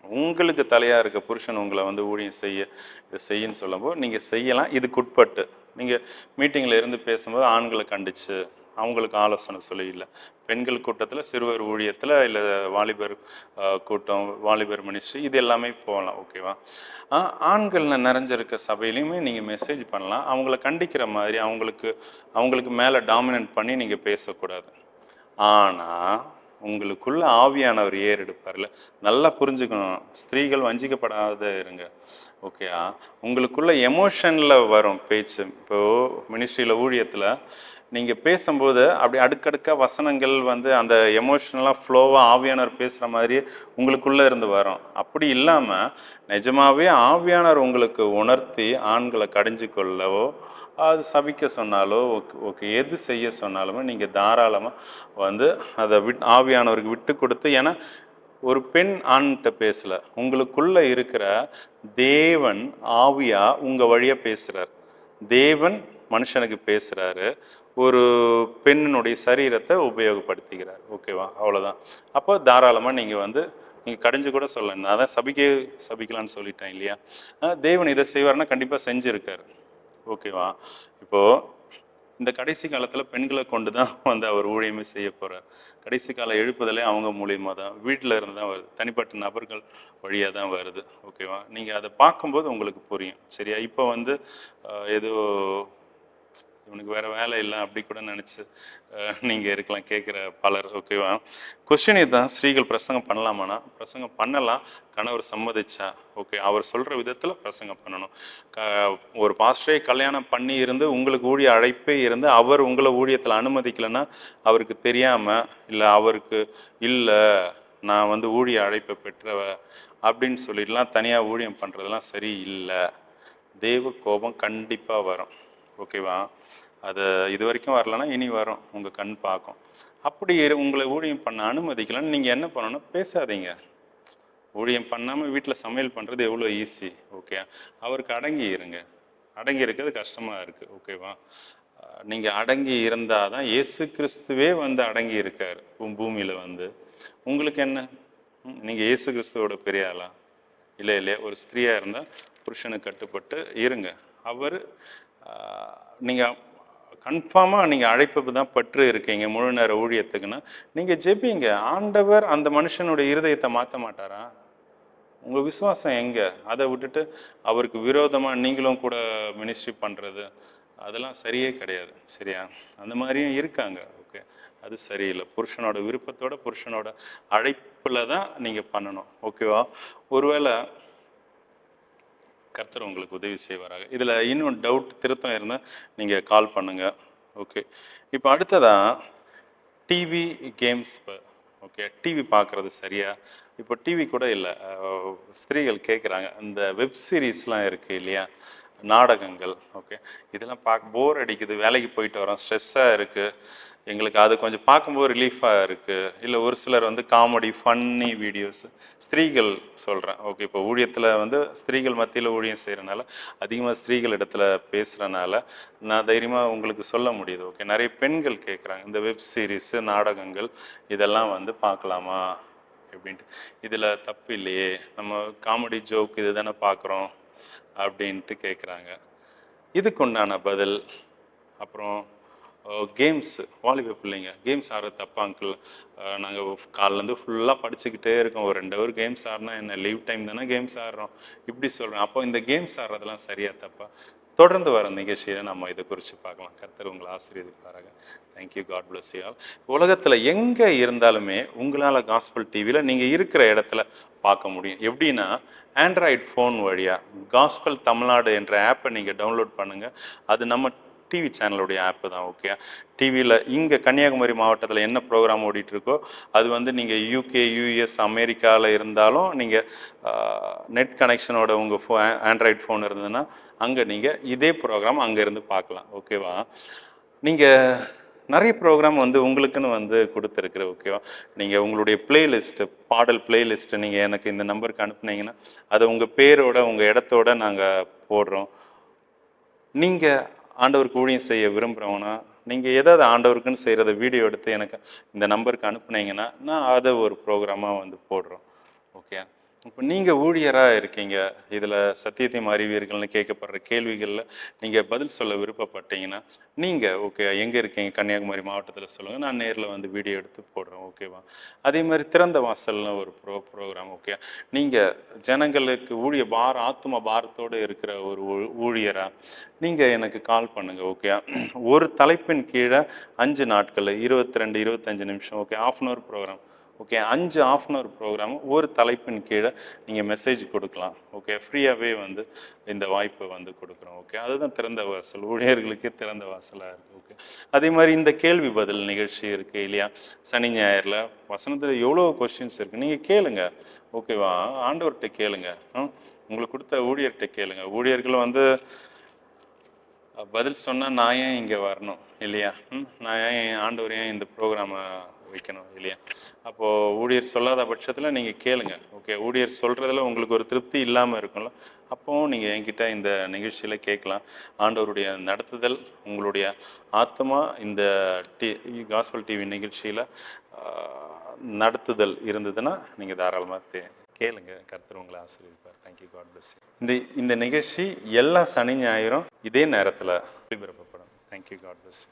உங்களுக்கு தலையாக இருக்க புருஷன் உங்களை வந்து ஊழியம் செய்ய இதை செய்யன்னு சொல்லும்போது நீங்கள் செய்யலாம். இதுக்கு உட்பட்டு நீங்கள் மீட்டிங்கில் இருந்து பேசும்போது ஆண்களை கண்டிச்சு அவங்களுக்கு ஆலோசனை சொல்லி இல்லை, பெண்கள் கூட்டத்தில், சிறுவர் ஊழியத்தில், இல்லை வாலிபர் கூட்டம், வாலிபர் மினிஸ்ட்ரி, இது எல்லாமே போகலாம். ஓகேவா? ஆண்கள் நிறைஞ்சிருக்க சபையிலையுமே நீங்கள் மெசேஜ் பண்ணலாம். அவங்கள கண்டிக்கிற மாதிரி அவங்களுக்கு மேலே டாமினேட் பண்ணி நீங்கள் பேசக்கூடாது. ஆனால் உங்களுக்குள்ள ஆவியானவர் ஏறெடுப்பார்ல. நல்லா புரிஞ்சுக்கணும், ஸ்திரீகள் வஞ்சிக்கப்படாத இருங்க. ஓகேயா? உங்களுக்குள்ள எமோஷனில் வரும் பேச்சு. இப்போது மினிஸ்ட்ரியில் ஊழியத்தில் நீங்கள் பேசும்போது அப்படி அடுக்கடுக்காக வசனங்கள் வந்து அந்த எமோஷனலாக ஃப்ளோவாக ஆவியானவர் பேசுகிற மாதிரியே உங்களுக்குள்ளே இருந்து வரும். அப்படி இல்லாமல் நிஜமாகவே ஆவியானவர் உங்களுக்கு உணர்த்தி ஆண்களை கடிஞ்சு கொள்ளவோ அது சபிக்க சொன்னாலோ ஓகே எது செய்ய சொன்னாலுமே நீங்கள் தாராளமாக வந்து அதை ஆவியானவருக்கு விட்டு கொடுத்து, ஏன்னா ஒரு பெண் ஆண்கிட்ட பேசலை, உங்களுக்குள்ளே இருக்கிற தேவன் ஆவியா உங்கள் வழியாக பேசுகிறார். தேவன் மனுஷனுக்கு பேசுகிறாரு, ஒரு பெண்ணினுடைய சரீரத்தை உபயோகப்படுத்திக்கிறார். ஓகேவா? அவ்வளோதான். அப்போ தாராளமாக நீங்கள் கடிஞ்சு கூட சொல்லணும். அதான் சபிக்கலான்னு சொல்லிட்டேன் இல்லையா? தேவன் இதை செய்வார்னா கண்டிப்பாக செஞ்சுருக்காரு. ஓகேவா? இப்போது இந்த கடைசி காலத்தில் பெண்களை கொண்டு தான் வந்து அவர் ஊழியமே செய்ய போகிறார். கடைசி கால எழுப்புதலே அவங்க மூலியமாக தான், வீட்டில் இருந்து தான் வருது, தனிப்பட்ட நபர்கள் வழியாக தான் வருது. ஓகேவா? நீங்கள் அதை பார்க்கும்போது உங்களுக்கு புரியும். சரியா? இப்போ வந்து ஏதோ இவனுக்கு வேறு வேலை இல்லை அப்படி கூட நினச்சி நீங்கள் இருக்கலாம் கேட்குற பலர். ஓகேவா? கொஸ்டின் இதுதான், ஸ்திரீகள் பிரசங்கம் பண்ணலாமானா? பிரசங்கம் பண்ணலாம், கணவர் சம்மதிச்சா. ஓகே, அவர் சொல்கிற விதத்தில் பிரசங்கம் பண்ணணும். ஒரு பாஸ்டரே கல்யாணம் பண்ணி இருந்து உங்களுக்கு ஊழிய அழைப்பே இருந்து அவர் உங்களை ஊழியத்தில் அனுமதிக்கலைன்னா, அவருக்கு தெரியாமல் இல்லை அவருக்கு இல்லை நான் வந்து ஊழிய அழைப்பை பெற்றவ அப்படின்னு சொல்லிடலாம் தனியாக ஊழியம் பண்ணுறதுலாம் சரி இல்லை. தெய்வ கோபம் கண்டிப்பாக வரும். ஓகேவா? அது இது வரைக்கும் வரலன்னா இனி வரும், உங்கள் கண் பார்க்கும். அப்படி உங்களை ஊழியம் பண்ண அனுமதிக்கலன்னு நீங்கள் என்ன பண்ணணும்? பேசாதீங்க. ஊழியம் பண்ணாமல் வீட்டில் சமையல் பண்ணுறது எவ்வளோ ஈஸி. ஓகே, அவருக்கு அடங்கி இருங்க. அடங்கி இருக்கிறது கஷ்டமாக இருக்குது. ஓகேவா? நீங்கள் அடங்கி இருந்தால் தான் இயேசு கிறிஸ்துவே வந்து அடங்கி இருக்கார் பூமியில் வந்து. உங்களுக்கு என்ன? நீங்கள் இயேசு கிறிஸ்துவோட பெரிய ஆளா? இல்லை இல்லையா? ஒரு ஸ்திரீயாக இருந்தால் புருஷனுக்கு கட்டுப்பட்டு இருங்க. அவர் நீங்கள் கன்ஃபார்மாக நீங்கள் அழைப்பு தான் பற்று இருக்கீங்க முழு நேர ஊழியத்துக்குன்னா நீங்கள் ஜெபிங்க. ஆண்டவர் அந்த மனுஷனுடைய இருதயத்தை மாற்ற மாட்டாரா? உங்கள் விசுவாசம் எங்கே? அதை விட்டுட்டு அவருக்கு விரோதமாக நீங்களும் கூட மினிஸ்ட்ரி பண்ணுறது அதெல்லாம் சரியே கிடையாது. சரியா? அந்த மாதிரியும் இருக்காங்க. ஓகே, அது சரியில்லை. புருஷனோட விருப்பத்தோட புருஷனோட அழைப்பில் தான் நீங்கள் பண்ணணும். ஓகேவா? ஒருவேளை கர்த்தர் உங்களுக்கு உதவி செய்வாராக. இதில் இன்னும் டவுட் திருத்தம் இருந்தால் நீங்கள் கால் பண்ணுங்கள். ஓகே, இப்போ அடுத்ததாக டிவி கேம்ஸ். ஓகே, டிவி பார்க்குறது சரியா? இப்போ டிவி கூட இல்லை, ஸ்திரீகள் கேட்குறாங்க, இந்த வெப் சீரீஸ்லாம் இருக்குது இல்லையா, நாடகங்கள். ஓகே, இதெல்லாம் பார்க்க போர் அடிக்குது, வேலைக்கு போயிட்டு வரோம், ஸ்ட்ரெஸ்ஸாக இருக்குது, எங்களுக்கு அது கொஞ்சம் பார்க்கும்போது ரிலீஃபாக இருக்குது. இல்லை ஒரு சிலர் வந்து காமெடி ஃபன்னி வீடியோஸ், ஸ்திரீகள் சொல்கிறேன். ஓகே, இப்போ ஊழியத்தில் வந்து ஸ்திரீகள் மத்தியில் ஊழியம் செய்கிறனால அதிகமாக ஸ்திரீகள் இடத்துல பேசுகிறனால நான் தைரியமாக உங்களுக்கு சொல்ல முடியுது. ஓகே, நிறைய பெண்கள் கேட்குறாங்க, இந்த வெப் சீரிஸு நாடகங்கள் இதெல்லாம் வந்து பார்க்கலாமா அப்படின்ட்டு. இதில் தப்பு இல்லையே, நம்ம காமெடி ஜோக் இது தானே பார்க்குறோம் அப்படின்ட்டு கேட்குறாங்க. இதுக்கு உண்டான பதில். அப்புறம் கேம்ஸு, வாலிப பிள்ளைங்க கேம்ஸ் ஆடுறது தப்பா அங்கிள்? நாங்கள் காலிலேருந்து ஃபுல்லாக படிச்சுக்கிட்டே இருக்கோம், ஒரு 2 ஹவர் கேம்ஸ் ஆடினா என்ன, லீவ் டைம் தானே கேம்ஸ் ஆடுறோம் இப்படி சொல்கிறோம். அப்போ இந்த கேம்ஸ் ஆடுறதெல்லாம் சரியா தப்பா? தொடர்ந்து வர நிகழ்ச்சியில் நம்ம இதை குறித்து பார்க்கலாம். கர்த்தர் உங்களை ஆசீர்வதிப்பாராக. Thank you, God bless you all. உலகத்தில் எங்கே இருந்தாலுமே உங்களால் காஸ்பல் டிவியில் நீங்கள் இருக்கிற இடத்துல பார்க்க முடியும். எப்படின்னா, ஆண்ட்ராய்டு ஃபோன் வழியாக காஸ்பல் தமிழ்நாடு என்ற ஆப்பை நீங்கள் டவுன்லோட் பண்ணுங்கள். அது நம்ம டிவி சேனலுடைய ஆப்பு தான். ஓகே, டிவியில் இங்கே கன்னியாகுமரி மாவட்டத்தில் என்ன ப்ரோக்ராம் ஓடிட்டுருக்கோ அது வந்து நீங்கள் யூகே, யூஎஸ், அமெரிக்காவில் இருந்தாலும் நீங்கள் நெட் கனெக்ஷனோட உங்கள் ஆண்ட்ராய்டு ஃபோன் இருந்ததுன்னா அங்கே நீங்கள் இதே ப்ரோக்ராம் அங்கேருந்து பார்க்கலாம். ஓகேவா? நீங்கள் நிறைய ப்ரோக்ராம் வந்து உங்களுக்குன்னு வந்து கொடுத்துருக்குற, ஓகேவா? நீங்கள் உங்களுடைய பிளேலிஸ்ட்டு, பாடல் பிளேலிஸ்ட்டு நீங்கள் எனக்கு இந்த நம்பருக்கு அனுப்புனீங்கன்னா அதை உங்கள் பேரோட உங்கள் இடத்தோட நாங்கள் போடுறோம். நீங்கள் ஆண்டவருக்கு ஊழியம் செய்ய விரும்புகிறவங்கன்னா, நீங்கள் ஏதாவது ஆண்டவருக்குன்னு செய்கிறத வீடியோ எடுத்து எனக்கு இந்த நம்பருக்கு அனுப்புனீங்கன்னா நான் அதை ஒரு ப்ரோக்ராமாக வந்து போடுறோம். ஓகே. இப்போ நீங்கள் ஊழியராக இருக்கீங்க, இதில் சத்தியத்தையும் அறிவீர்கள்னு கேட்கப்படுற கேள்விகளில் நீங்கள் பதில் சொல்ல விருப்பப்பட்டீங்கன்னா, நீங்கள் ஓகே எங்கே இருக்கீங்க, கன்னியாகுமரி மாவட்டத்தில் சொல்லுங்கள், நான் நேரில் வந்து வீடியோ எடுத்து போடுறேன், ஓகேவா? அதே மாதிரி திறந்த வாசல்னு ஒரு ப்ரோக்ராம், ஓகே. நீங்கள் ஜனங்களுக்கு ஆத்தும பாரத்தோடு இருக்கிற ஒரு ஊழியராக நீங்கள் எனக்கு கால் பண்ணுங்கள், ஓகே. ஒரு தலைப்பின் கீழே 5 நாட்கள் 22 25 நிமிஷம், okay, ½ an hour program, okay. 5 ½ an hour program ஒரு தலைப்பின் கீழே நீங்கள் மெசேஜ் கொடுக்கலாம், ஓகே. ஃப்ரீயாகவே வந்து இந்த வாய்ப்பை வந்து கொடுக்குறோம், ஓகே. அதுதான் திறந்த வாசல், ஊழியர்களுக்கே திறந்த வாசலாக இருக்குது, ஓகே. அதே மாதிரி இந்த கேள்வி பதில் நிகழ்ச்சி இருக்குது இல்லையா, சனி ஞாயிறில் வசனத்தில் எவ்வளோ கொஸ்டின்ஸ் இருக்குது, நீங்கள் கேளுங்க, ஓகேவா? ஆண்டவர்கிட்ட கேளுங்க, உங்களுக்கு கொடுத்த ஊழியர்கிட்ட கேளுங்க. ஊழியர்கள் வந்து பதில் சொன்னால் நான் ஏன் இங்கே வரணும் இல்லையா? நான் ஏன் ஆண்டவர் ஏன் இந்த ப்ரோக்ராமை வைக்கணும் இல்லையா? அப்போது ஊழியர் சொல்லாத பட்சத்தில் நீங்கள் கேளுங்க, ஓகே. ஊழியர் சொல்கிறதுல உங்களுக்கு ஒரு திருப்தி இல்லாமல் இருக்கும்ல, அப்போவும் நீங்கள் என்கிட்ட இந்த நிகழ்ச்சியில் கேட்கலாம். ஆண்டவருடைய நடத்துதல் உங்களுடைய ஆத்மா இந்த காஸ்பல் டிவி நிகழ்ச்சியில் நடத்துதல் இருந்ததுன்னா நீங்கள் தாராளமாக கேளுங்க. கர்த்தர் உங்களை ஆசீர்வதிப்பார். Thank you, God bless you. இந்த நிகழ்ச்சி எல்லா சனி ஞாயிறும் இதே நேரத்தில் ஒளிபரப்பப்படும். Thank you, God bless you.